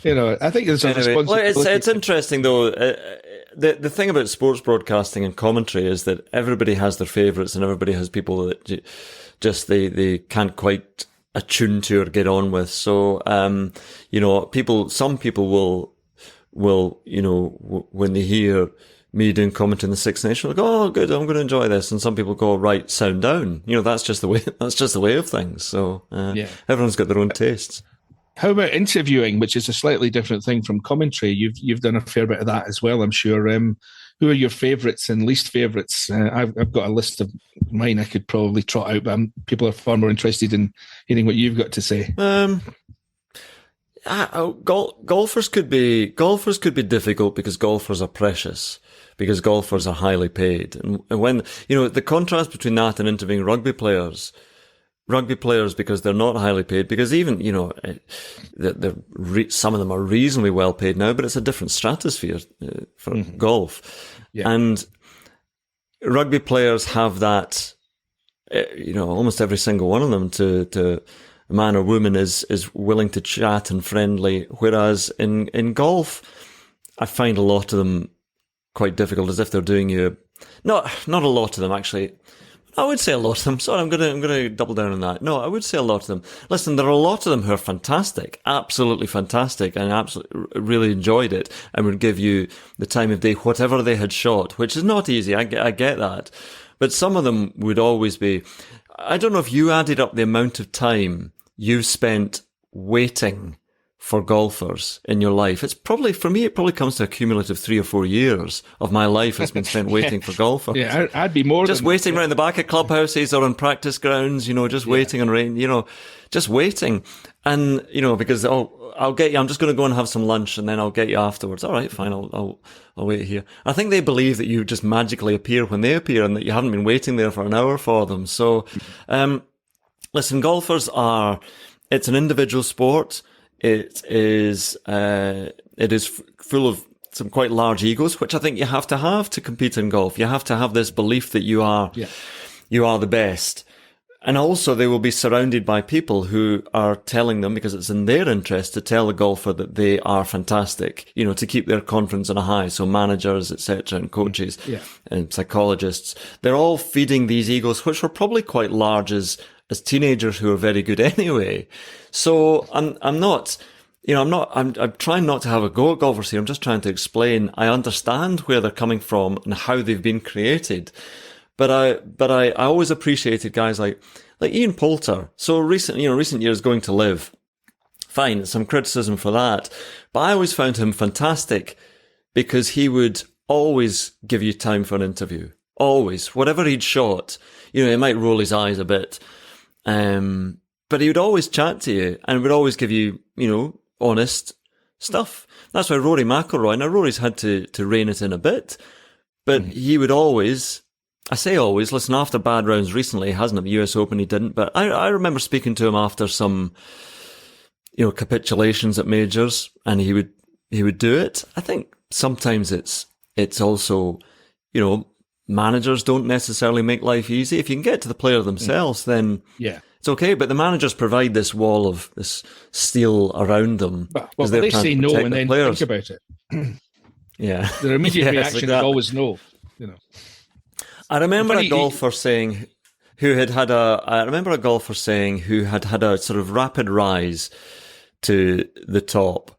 Speaker 4: I think there's a responsibility.
Speaker 3: Well, it's interesting, though. The thing about sports broadcasting and commentary is that everybody has their favourites, and everybody has people that just they can't quite attune to or get on with. So, some people will, when they hear me doing commentary in the Six Nations, like, oh, good, I'm going to enjoy this. And some people go, right, sound down. That's just the way of things. So, everyone's got their own tastes.
Speaker 4: How about interviewing, which is a slightly different thing from commentary? You've done a fair bit of that as well, I'm sure. Who are your favourites and least favourites? I've got a list of mine I could probably trot out, but people are far more interested in hearing what you've got to say.
Speaker 3: Golfers could be difficult because golfers are precious, because golfers are highly paid, and when the contrast between that and interviewing rugby players because they're not highly paid, because even some of them are reasonably well paid now, but it's a different stratosphere for golf. Yeah. And rugby players have that, almost every single one of them to a man or woman is willing to chat and friendly, whereas in golf, I find a lot of them quite difficult, as if they're doing you, not a lot of them actually. I would say a lot of them. Sorry, I'm gonna double down on that. No, I would say a lot of them. Listen, there are a lot of them who are fantastic, absolutely fantastic, and absolutely really enjoyed it, and would give you the time of day, whatever they had shot, which is not easy. I get that, but some of them would always be. I don't know if you added up the amount of time you've spent waiting for golfers in your life. It's probably, for me, it probably comes to a cumulative 3 or 4 years of my life has been spent waiting for golfers.
Speaker 4: Yeah, I'd be more
Speaker 3: just
Speaker 4: than
Speaker 3: waiting
Speaker 4: that.
Speaker 3: around the back of clubhouses or on practice grounds, just waiting on rain, just waiting. And, because, I'll get you, I'm just going to go and have some lunch and then I'll get you afterwards. All right, fine, I'll wait here. I think they believe that you just magically appear when they appear and that you haven't been waiting there for an hour for them. So, listen, golfers it's an individual sport. It is full of some quite large egos, which I think you have to compete in golf. You have to have this belief that you are the best. And also they will be surrounded by people who are telling them, because it's in their interest to tell the golfer that they are fantastic, to keep their confidence on a high. So managers, etc., and coaches and psychologists, they're all feeding these egos, which were probably quite large as teenagers who are very good anyway. So I'm trying not to have a go at golfers here. I'm just trying to explain. I understand where they're coming from and how they've been created. But I always appreciated guys like Ian Poulter. So recent years going to live. Fine, some criticism for that. But I always found him fantastic because he would always give you time for an interview. Always. Whatever he'd shot, he might roll his eyes a bit. But he would always chat to you and would always give you, honest stuff. That's why Rory McIlroy, now Rory's had to rein it in a bit, but he would always, I say always, listen, after bad rounds recently, he hasn't at the US Open, he didn't, but I remember speaking to him after some, capitulations at majors, and he would do it. I think sometimes it's also, managers don't necessarily make life easy. If you can get to the player themselves, then it's okay. But the managers provide this wall of this steel around them.
Speaker 4: Well, they say no and then think about it.
Speaker 3: Yeah.
Speaker 4: Their immediate reaction is always no.
Speaker 3: I remember a golfer saying who had had a sort of rapid rise to the top,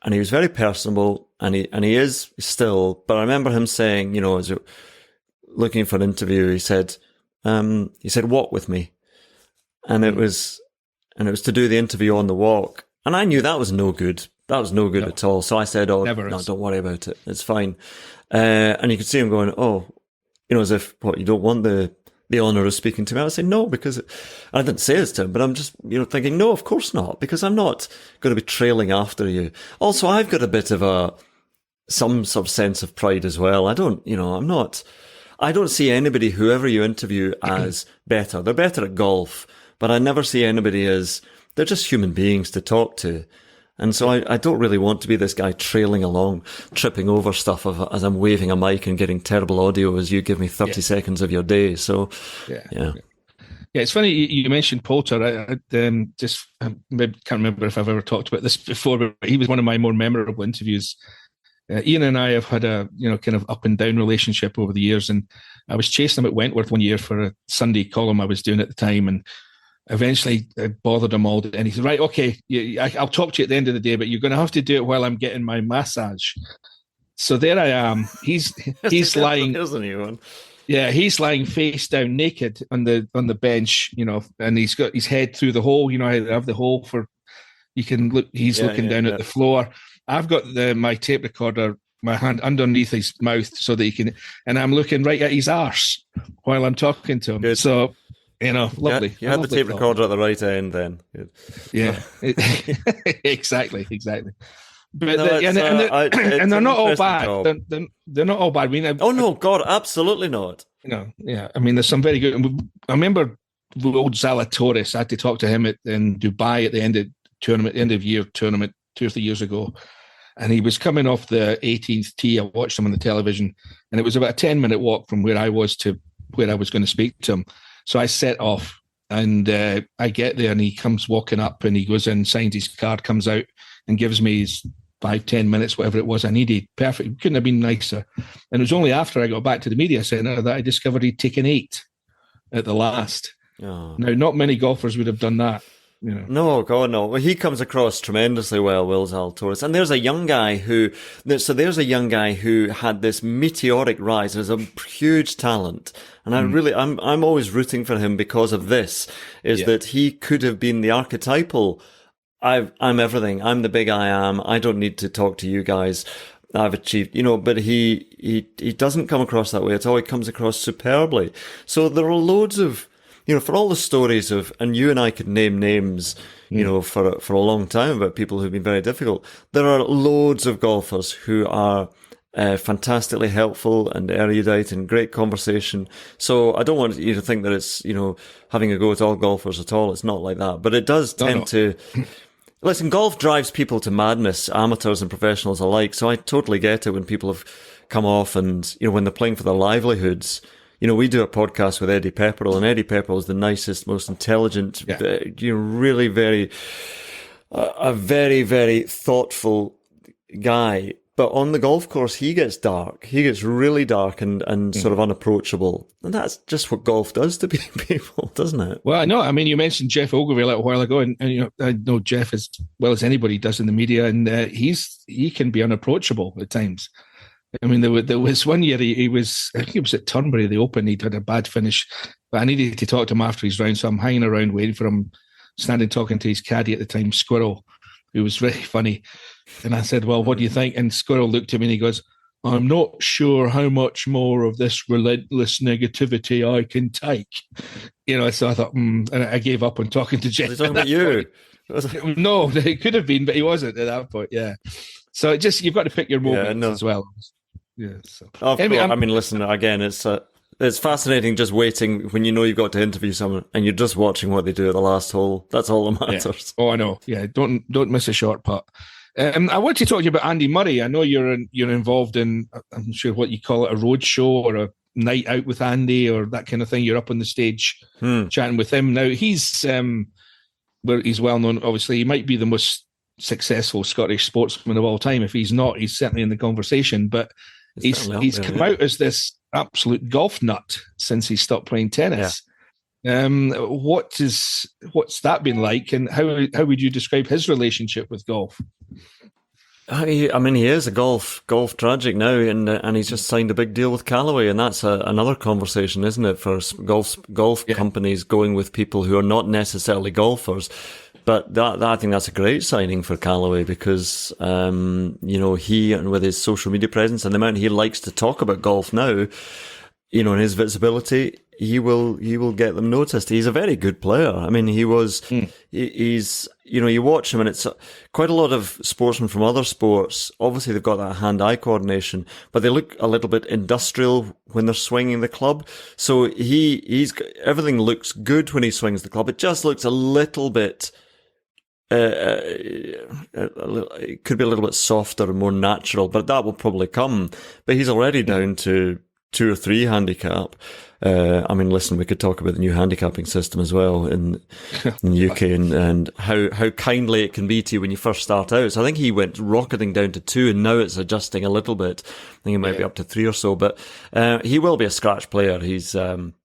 Speaker 3: and he was very personable, and he is still. But I remember him saying, as looking for an interview, he said, walk with me. And it was to do the interview on the walk. And I knew that was no good. That was no good at all. So I said, no, don't worry about it. It's fine. And you could see him going, as if, you don't want the honour of speaking to me? I would say no, because I didn't say this to him, but I'm just, thinking, no, of course not, because I'm not going to be trailing after you. Also, I've got a bit of some sort of sense of pride as well. I don't see anybody, whoever you interview, as better. They're better at golf, but I never see anybody as, they're just human beings to talk to. And so I don't really want to be this guy trailing along, tripping over stuff as I'm waving a mic and getting terrible audio as you give me 30 seconds of your day. So, yeah.
Speaker 4: Yeah, it's funny you mentioned Poulter. I maybe can't remember if I've ever talked about this before, but he was one of my more memorable interviews. Ian and I have had a kind of up and down relationship over the years, and I was chasing him at Wentworth one year for a Sunday column I was doing at the time, and eventually I bothered him all, and he said, right, okay, I'll talk to you at the end of the day, but you're going to have to do it while I'm getting my massage. So there I am. He's lying. He's lying face down naked on the bench, and he's got his head through the hole. I have the hole for, you can look, he's looking down at the floor. I've got my tape recorder, my hand underneath his mouth so that he can, and I'm looking right at his arse while I'm talking to him. Good. So, lovely.
Speaker 3: Yeah, you had the tape recorder at the right end then. Good.
Speaker 4: Yeah, exactly. But and they're not all bad. They're not all bad. I mean,
Speaker 3: no, God, absolutely not.
Speaker 4: I mean, there's some very good. I remember old Zalatoris. I had to talk to him in Dubai at the end of year tournament 2 or 3 years ago, and he was coming off the 18th tee. I watched him on the television, and it was about a 10-minute walk from where I was to where I was going to speak to him. So I set off, and I get there, and he comes walking up, and he goes in, signs his card, comes out, and gives me his 5-10 minutes, whatever it was I needed. Perfect. Couldn't have been nicer. And it was only after I got back to the media centre that I discovered he'd taken 8. at the last.
Speaker 3: Oh.
Speaker 4: Now, not many golfers would have done that.
Speaker 3: No, God, no. Well, he comes across tremendously well, Will Zalatoris. And there's a young guy who had this meteoric rise as a huge talent. And I'm always rooting for him because of this, that he could have been the archetypal, I'm everything. I'm the big I am. I don't need to talk to you guys. I've achieved, but he doesn't come across that way at all. He comes across superbly. So there are loads of, for all the stories of, and you and I could name names, for a long time about people who've been very difficult. There are loads of golfers who are fantastically helpful and erudite and great conversation. So I don't want you to think that it's, having a go at all golfers at all. It's not like that. But it does tend to... Listen, golf drives people to madness, amateurs and professionals alike. So I totally get it when people have come off and, when they're playing for their livelihoods. We do a podcast with Eddie Pepperell, and Eddie Pepperell is the nicest, most intelligent, really a very, very thoughtful guy. But on the golf course, he gets dark. He gets really dark and sort of unapproachable. And that's just what golf does to people, doesn't it?
Speaker 4: Well, I know. I mean, you mentioned Jeff Ogilvy a little while ago, and I know Jeff as well as anybody does in the media, and he can be unapproachable at times. I mean, there was one year he was, I think it was at Turnberry, the Open, he'd had a bad finish, but I needed to talk to him after his round, so I'm hanging around waiting for him, standing talking to his caddy at the time, Squirrel, who was very funny. And I said, well, what do you think? And Squirrel looked at me and he goes, I'm not sure how much more of this relentless negativity I can take. So I thought, and I gave up on talking to Jeff.
Speaker 3: Was he talking about you?
Speaker 4: No, it could have been, but he wasn't at that point, yeah. So you've got to pick your moments as well. Yeah. So.
Speaker 3: Anyway, I mean, listen, again, it's fascinating just waiting when you've got to interview someone and you're just watching what they do at the last hole. That's all that matters.
Speaker 4: Yeah. Oh, I know. Yeah, don't miss a short putt. I want to talk to you about Andy Murray. I know you're involved in, I'm not sure what you call it, a road show or a night out with Andy or that kind of thing. You're up on the stage chatting with him. Now, he's well known, obviously. He might be the most successful Scottish sportsman of all time. If he's not, he's certainly in the conversation. But he's come out as this absolute golf nut since he stopped playing tennis. Yeah. What's that been like, and how would you describe his relationship with golf?
Speaker 3: He is a golf tragic now, and he's just signed a big deal with Callaway, and that's another conversation, isn't it, for golf companies going with people who are not necessarily golfers. But I think that's a great signing for Callaway because, he, and with his social media presence and the amount he likes to talk about golf now, and his visibility, he will get them noticed. He's a very good player. I mean, he's, you watch him and it's quite a lot of sportsmen from other sports. Obviously, they've got that hand-eye coordination, but they look a little bit industrial when they're swinging the club. So everything looks good when he swings the club. It just looks a little bit, it could be a little bit softer and more natural, but that will probably come. But he's already down to 2 or 3 handicap. I mean, listen, we could talk about the new handicapping system as well in the UK and how kindly it can be to you when you first start out. So I think he went rocketing down to 2 and now it's adjusting a little bit. I think it might be up to 3 or so, but he will be a scratch player. He's, I'm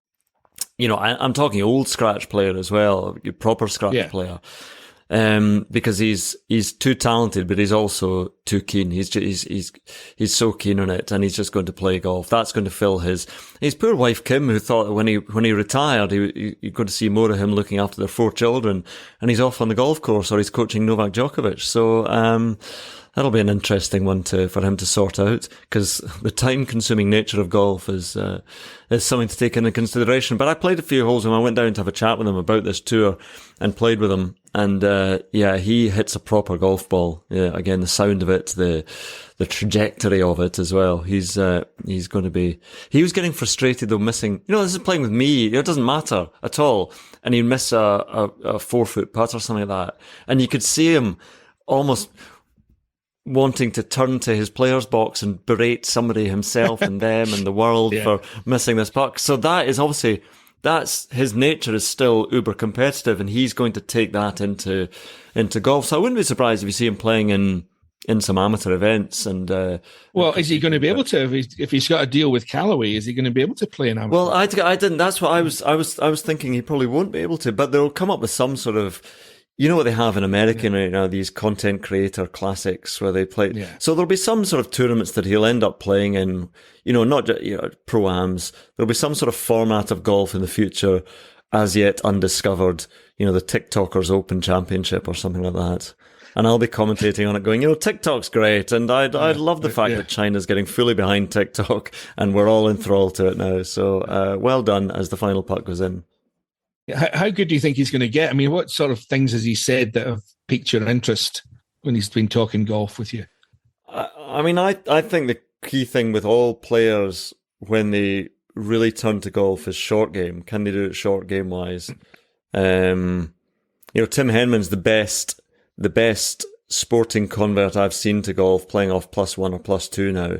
Speaker 3: talking old scratch player as well, proper scratch player. Because he's too talented, but he's also too keen. He's so keen on it, and he's just going to play golf. That's going to fill his poor wife Kim, who thought that when he retired, you're going to see more of him looking after their 4 children, and he's off on the golf course or he's coaching Novak Djokovic. So, that'll be an interesting one for him to sort out, because the time-consuming nature of golf is something to take into consideration. But I played a few holes and I went down to have a chat with him about this tour and played with him. And he hits a proper golf ball. Yeah, again, the sound of it, the trajectory of it as well. He's going to be. He was getting frustrated though, missing. This is playing with me. It doesn't matter at all. And he'd miss a 4-foot putt or something like that, and you could see him almost wanting to turn to his player's box and berate somebody himself and them and the world for missing this puck. So that is obviously, that's his nature is still uber competitive, and he's going to take that into golf. So I wouldn't be surprised if you see him playing in in some amateur events. And
Speaker 4: well, is he going to be able to if he's got a deal with Callaway? Is he going to be able to play an amateur?
Speaker 3: Well, I didn't. That's what I was thinking. He probably won't be able to, but they'll come up with some sort of. You know what they have in America right now, these content creator classics where they play. Yeah. So there'll be some sort of tournaments that he'll end up playing in, not just, pro-ams. There'll be some sort of format of golf in the future as yet undiscovered, the TikTokers Open Championship or something like that. And I'll be commentating on it going, TikTok's great. And I love the fact that China's getting fully behind TikTok and we're all enthralled to it now. So, well done as the final putt goes in.
Speaker 4: How good do you think he's going to get? I mean, what sort of things has he said that have piqued your interest when he's been talking golf with you?
Speaker 3: I mean, I think the key thing with all players when they really turn to golf is short game. Can they do it short game wise? Tim Henman's the best sporting convert I've seen to golf, playing off +1 or +2 now.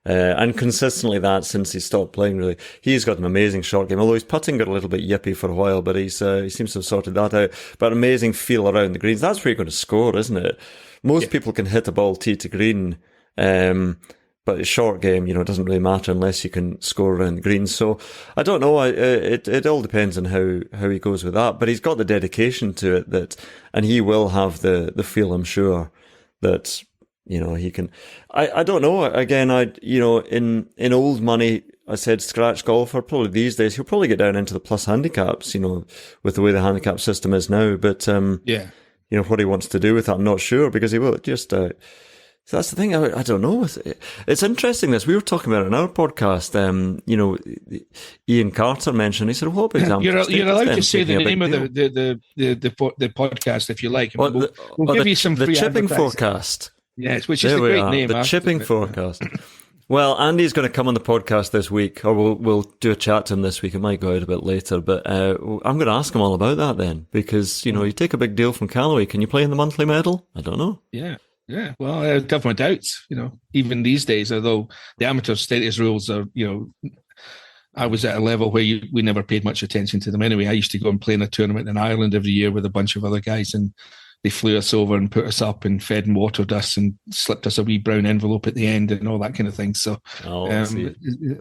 Speaker 3: And consistently that since he stopped playing, really. He's got an amazing short game, although his putting got a little bit yippy for a while, but he seems to have sorted that out. But amazing feel around the greens. That's where you're going to score, isn't it? Most people can hit a ball tee to green, but a short game, it doesn't really matter unless you can score around the greens. So I don't know. It all depends on how he goes with that. But he's got the dedication to it and he will have the feel, I'm sure, that. He can. I don't know. Again, in old money, I said scratch golfer. Probably these days, he'll probably get down into the plus handicaps. With the way the handicap system is now. But what he wants to do with that, I'm not sure because he will just. So that's the thing. I don't know. It's interesting. We were talking about it in our podcast. Ian Carter mentioned. He said, "What about
Speaker 4: you're allowed to say the name of the podcast if you like. We'll give you some free
Speaker 3: the chipping forecast."
Speaker 4: Yes, which is a great name.
Speaker 3: The chipping forecast. Well, Andy's going to come on the podcast this week, or we'll do a chat to him this week. It might go out a bit later, but I'm going to ask him all about that then, because you take a big deal from Callaway. Can you play in the monthly medal? I don't know.
Speaker 4: Yeah. Well, I have my doubts. Even these days, although the amateur status rules are, I was at a level where we never paid much attention to them anyway. I used to go and play in a tournament in Ireland every year with a bunch of other guys, and they flew us over and put us up and fed and watered us and slipped us a wee brown envelope at the end and all that kind of thing. So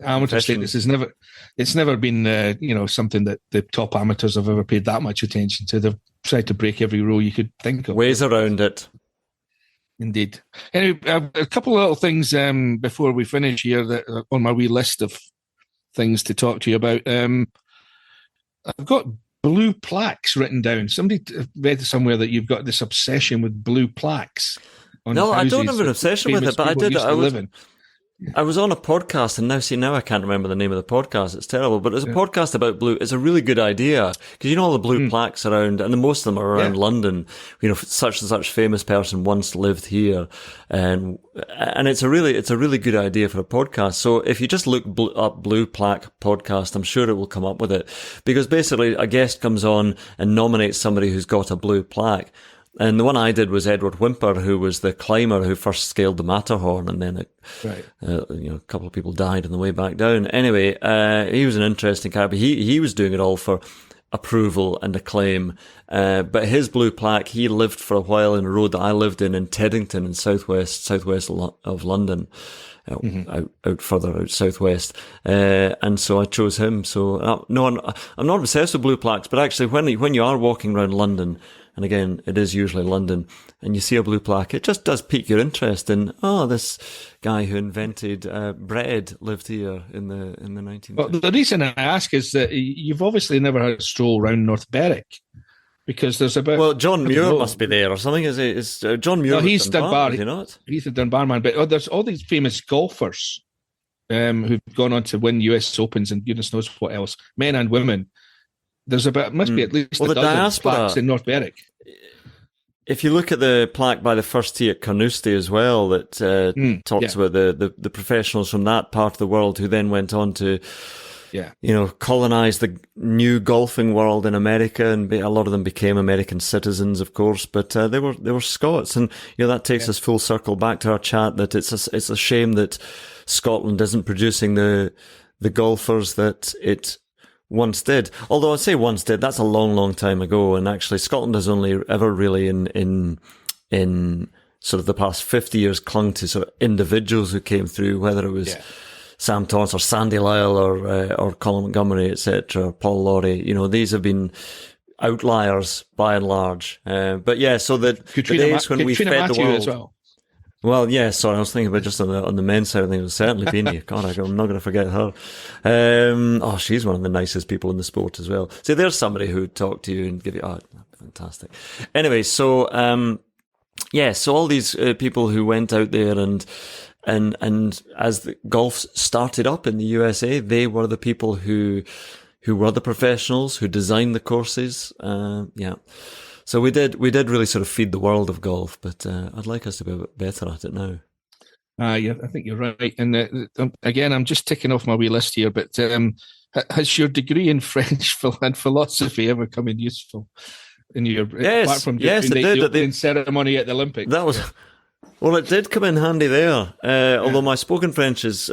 Speaker 4: amateur status is never been something that the top amateurs have ever paid that much attention to. They've tried to break every rule you could think of.
Speaker 3: Ways around it.
Speaker 4: Indeed. Anyway, a couple of little things before we finish here that are on my wee list of things to talk to you about. I've got blue plaques written down. Somebody read somewhere that you've got this obsession with blue plaques.
Speaker 3: No, I don't have an obsession with it, but I did. I was on a podcast, and now I can't remember the name of the podcast. It's terrible, but it's a podcast about blue. It's a really good idea because all the blue plaques around, and most of them are around London. Such and such famous person once lived here, and it's a really good idea for a podcast. So if you just look up blue plaque podcast, I'm sure it will come up with it, because basically a guest comes on and nominates somebody who's got a blue plaque. And the one I did was Edward Whymper, who was the climber who first scaled the Matterhorn, and then a couple of people died on the way back down. Anyway, he was an interesting character. He was doing it all for approval and acclaim. But his blue plaque, he lived for a while in a road that I lived in Teddington in southwest of London. Out further out southwest, and so I chose him. So no, I'm not obsessed with blue plaques, but actually, when you are walking around London, and again, it is usually London, and you see a blue plaque, it just does pique your interest in. Oh, this guy who invented bread lived here in the 19th.
Speaker 4: Well, the reason I ask is that you've obviously never had a stroll around North Berwick. Because there's about...
Speaker 3: Well, John Muir must be there or something. Is John Muir?
Speaker 4: No, he's Dunbar.
Speaker 3: Is he not?
Speaker 4: He's a Dunbar man. But there's all these famous golfers who've gone on to win US Opens and goodness knows what else, men and women. Must be at least a dozen plaques in North Berwick.
Speaker 3: If you look at the plaque by the first tee at Carnoustie as well, that talks about the professionals from that part of the world who then went on to... colonize the new golfing world in America, and a lot of them became American citizens, of course. But they were Scots, and that takes us full circle back to our chat that it's a shame that Scotland isn't producing the golfers that it once did. Although I'd say once did, that's a long, long time ago. And actually, Scotland has only ever really in sort of the past 50 years clung to sort of individuals who came through, whether it was Sam Torrance or Sandy Lyle or Colin Montgomery, etc., Paul Laurie. These have been outliers by and large. But yeah, so that the days when we fed the world
Speaker 4: as well.
Speaker 3: Well, yeah, sorry, I was thinking about just on the men's side of things. It was certainly Beanie. God, I'm not going to forget her. She's one of the nicest people in the sport as well. See, there's somebody who would talk to you and give you, fantastic. Anyway, so all these people who went out there and as the golf started up in the USA, they were the people who were the professionals, who designed the courses. So we did really sort of feed the world of golf, but I'd like us to be a bit better at it now.
Speaker 4: Yeah, I think you're right. And again, I'm just ticking off my wee list here, but has your degree in French and philosophy ever come in useful in your apart from
Speaker 3: it did.
Speaker 4: The ceremony at the Olympics?
Speaker 3: That was... Well, it did come in handy there, although my French is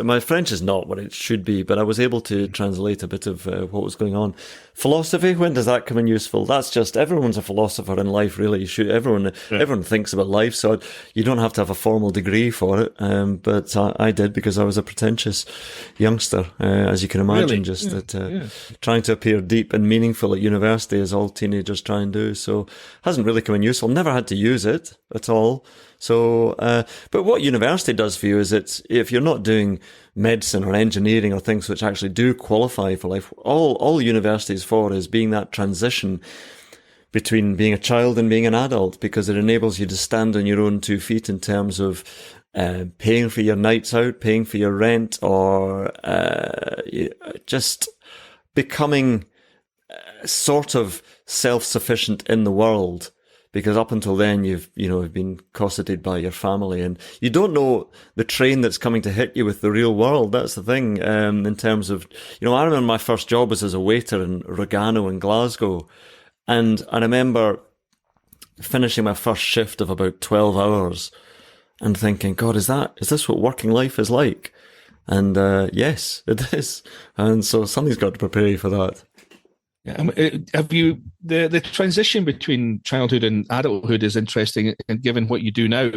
Speaker 3: not what it should be, but I was able to translate a bit of what was going on. Philosophy, when does that come in useful? That's just, everyone's a philosopher in life, really. Everyone thinks about life, so you don't have to have a formal degree for it, but I did because I was a pretentious youngster, as you can imagine, trying to appear deep and meaningful at university, as all teenagers try and do, so hasn't really come in useful. Never had to use it at all. So, but what university does for you is if you're not doing medicine or engineering or things which actually do qualify for life, all university is for is being that transition between being a child and being an adult, because it enables you to stand on your own 2 feet in terms of paying for your nights out, paying for your rent, or just becoming sort of self-sufficient in the world. Because up until then, you've been cosseted by your family, and you don't know the train that's coming to hit you with the real world. That's the thing. In terms of, I remember my first job was as a waiter in Regano in Glasgow, and I remember finishing my first shift of about 12 hours and thinking, God, is this what working life is like? And yes, it is. And so something's got to prepare you for that.
Speaker 4: Have you the transition between childhood and adulthood is interesting, and given what you do now,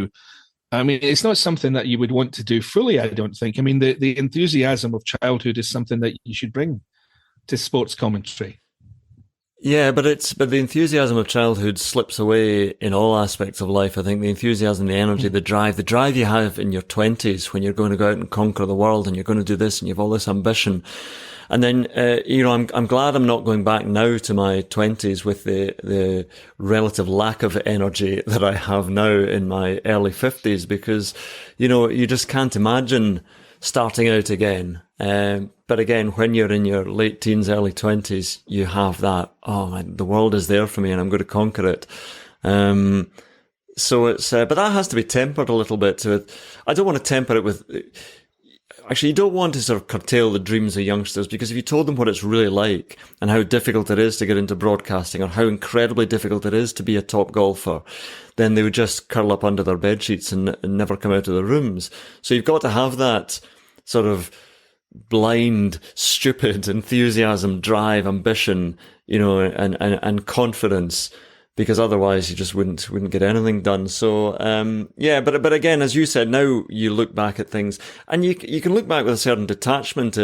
Speaker 4: I mean, it's not something that you would want to do fully, I don't think. I mean, the enthusiasm of childhood is something that you should bring to sports commentary.
Speaker 3: Yeah, but the enthusiasm of childhood slips away in all aspects of life. I think the enthusiasm, the energy, the drive you have in your 20s when you're going to go out and conquer the world and you're going to do this and you have all this ambition. And then, I'm glad I'm not going back now to my 20s with the relative lack of energy that I have now in my early 50s, because, you just can't imagine starting out again. But again, when you're in your late teens, early 20s, you have that, the world is there for me and I'm going to conquer it. So it's, but that has to be tempered a little bit. I don't want to temper it with... Actually, you don't want to sort of curtail the dreams of youngsters, because if you told them what it's really like and how difficult it is to get into broadcasting, or how incredibly difficult it is to be a top golfer, then they would just curl up under their bed sheets and never come out of their rooms. So you've got to have that sort of blind, stupid enthusiasm, drive, ambition, and confidence, because otherwise you just wouldn't get anything done. So, but again, as you said, now you look back at things and you can look back with a certain detachment.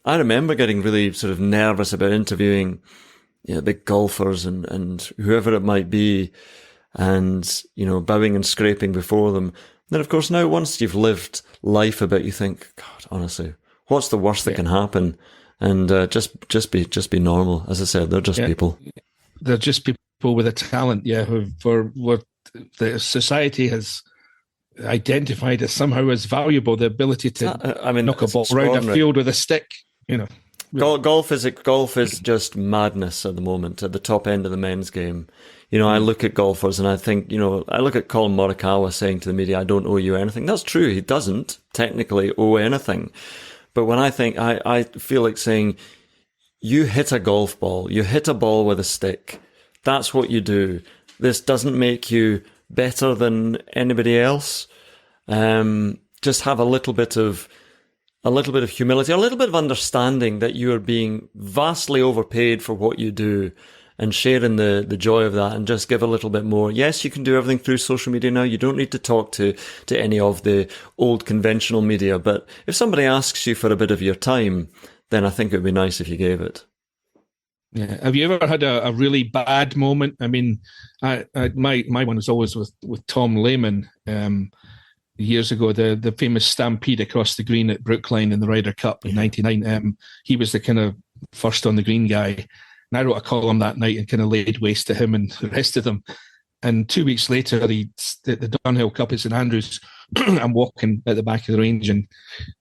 Speaker 3: I remember getting really sort of nervous about interviewing, big golfers and whoever it might be, and, bowing and scraping before them. Then of course now, once you've lived life a bit, you think, God, honestly, what's the worst that can happen? And, just be normal. As I said, they're just people.
Speaker 4: They're just people with a talent, for what the society has identified as somehow as valuable, the ability to knock a ball around a field with a stick,
Speaker 3: Golf is just madness at the moment, at the top end of the men's game. I look at golfers and I think, I look at Colin Morikawa saying to the media, I don't owe you anything. That's true. He doesn't technically owe anything. But when I think, I feel like saying, you hit a golf ball, you hit a ball with a stick. That's what you do. This doesn't make you better than anybody else. Just have a little bit of humility, a little bit of understanding that you are being vastly overpaid for what you do, and sharing the joy of that, and just give a little bit more. Yes, you can do everything through social media now. You don't need to talk to any of the old conventional media. But if somebody asks you for a bit of your time, then I think it would be nice if you gave it.
Speaker 4: Yeah. Have you ever had a really bad moment? I mean, my one was always with Tom Lehman years ago, the famous stampede across the green at Brookline in the Ryder Cup in '99. He was the kind of first on the green guy. And I wrote a column that night and kind of laid waste to him and the rest of them. And 2 weeks later, the Dunhill Cup at St Andrews, I'm walking at the back of the range and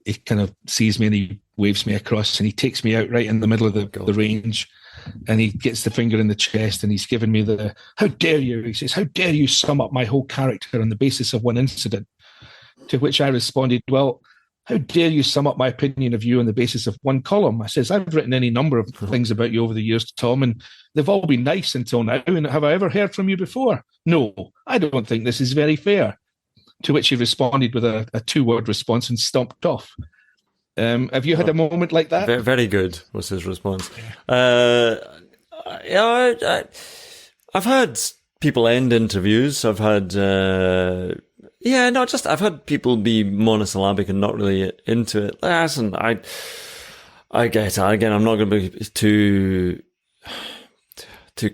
Speaker 4: he kind of sees me and he waves me across and he takes me out right in the middle of the range. And he gets the finger in the chest and he's given me how dare you? He says, how dare you sum up my whole character on the basis of one incident? To which I responded, well, how dare you sum up my opinion of you on the basis of one column? I says, I've written any number of things about you over the years, Tom, and they've all been nice until now. And have I ever heard from you before? No, I don't think this is very fair. To which he responded with a 2-word response and stomped off. Have you had a moment like that?
Speaker 3: Very good was his response. I've had people end interviews. I've had... I've had people be monosyllabic and not really into it. Listen, I get it. Again, I'm not going to be too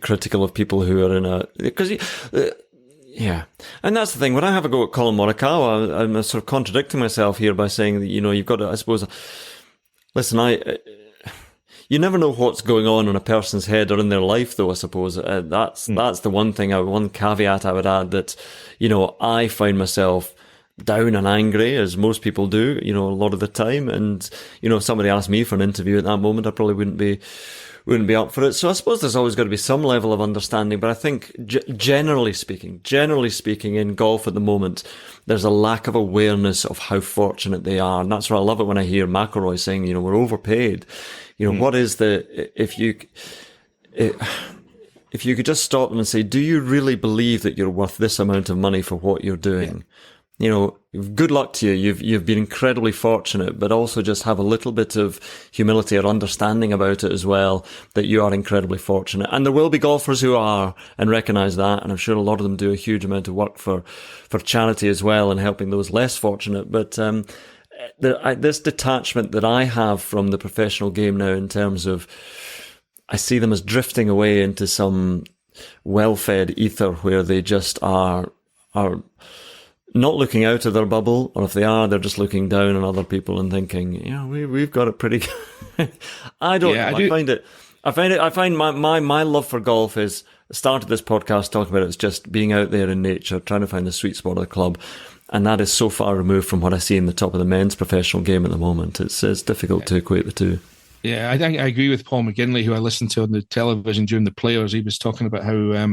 Speaker 3: critical of people who are because and that's the thing. When I have a go at Colin Morikawa, I'm sort of contradicting myself here by saying that, you've got to, I suppose, listen, you never know what's going on in a person's head or in their life, though, I suppose. That's the one thing, one caveat I would add, that, I find myself down and angry, as most people do, a lot of the time. And, if somebody asked me for an interview at that moment, I probably wouldn't be up for it. So I suppose there's always got to be some level of understanding. But I think generally speaking, in golf at the moment, there's a lack of awareness of how fortunate they are. And that's why I love it when I hear McIlroy saying, we're overpaid. What is if you could just stop them and say, do you really believe that you're worth this amount of money for what you're doing? Good luck to you. You've been incredibly fortunate, but also just have a little bit of humility or understanding about it as well, that you are incredibly fortunate. And there will be golfers who are, and recognise that. And I'm sure a lot of them do a huge amount of work for charity as well and helping those less fortunate. But, this detachment that I have from the professional game now, in terms of, I see them as drifting away into some well-fed ether where they just are not looking out of their bubble, or if they are, they're just looking down on other people and thinking, we've got it pretty good. I find my love for golf is, I started this podcast talking about it's just being out there in nature, trying to find the sweet spot of the club. And that is so far removed from what I see in the top of the men's professional game at the moment. It's difficult to equate the two.
Speaker 4: Yeah, I think I agree with Paul McGinley, who I listened to on the television during the Players. He was talking about how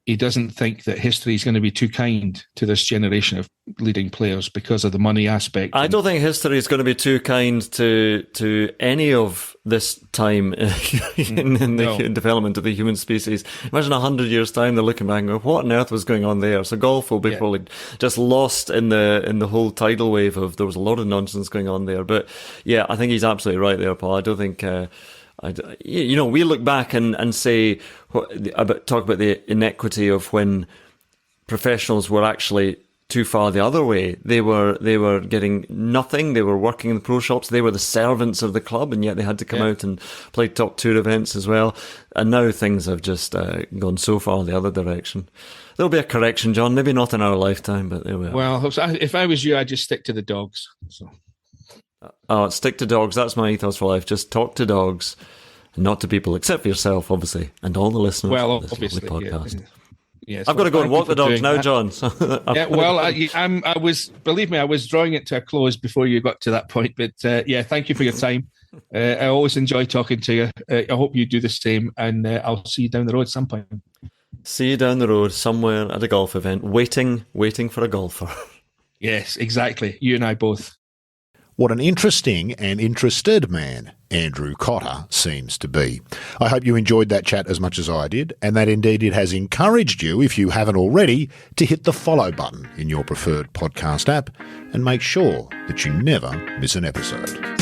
Speaker 4: he doesn't think that history is going to be too kind to this generation of leading players because of the money aspect.
Speaker 3: I don't think history is going to be too kind to any of this time in the development of the human species. Imagine 100 years' time, they're looking back and going, what on earth was going on there? So golf will be probably just lost in the whole tidal wave of, there was a lot of nonsense going on there. But yeah, I think he's absolutely right there, Paul. I don't think... we look back and say, talk about the inequity of when professionals were actually too far the other way. They were getting nothing. They were working in the pro shops. They were the servants of the club, and yet they had to come out and play top tour events as well. And now things have just gone so far the other direction. There'll be a correction, John. Maybe not in our lifetime, but there we are.
Speaker 4: Well, if I was you, I'd just stick to the dogs. So.
Speaker 3: Stick to dogs. That's my ethos for life. Just talk to dogs, and not to people, except for yourself, obviously, and all the listeners.
Speaker 4: Well,
Speaker 3: of this
Speaker 4: obviously,
Speaker 3: podcast.
Speaker 4: Yes,
Speaker 3: I've got to go and walk the dogs now, John.
Speaker 4: I was drawing it to a close before you got to that point. But thank you for your time. I always enjoy talking to you. I hope you do the same, and I'll see you down the road some point.
Speaker 3: See you down the road somewhere at a golf event, waiting for a golfer.
Speaker 4: Yes, exactly. You and I both.
Speaker 1: What an interesting and interested man Andrew Cotter seems to be. I hope you enjoyed that chat as much as I did, and that indeed it has encouraged you, if you haven't already, to hit the follow button in your preferred podcast app and make sure that you never miss an episode.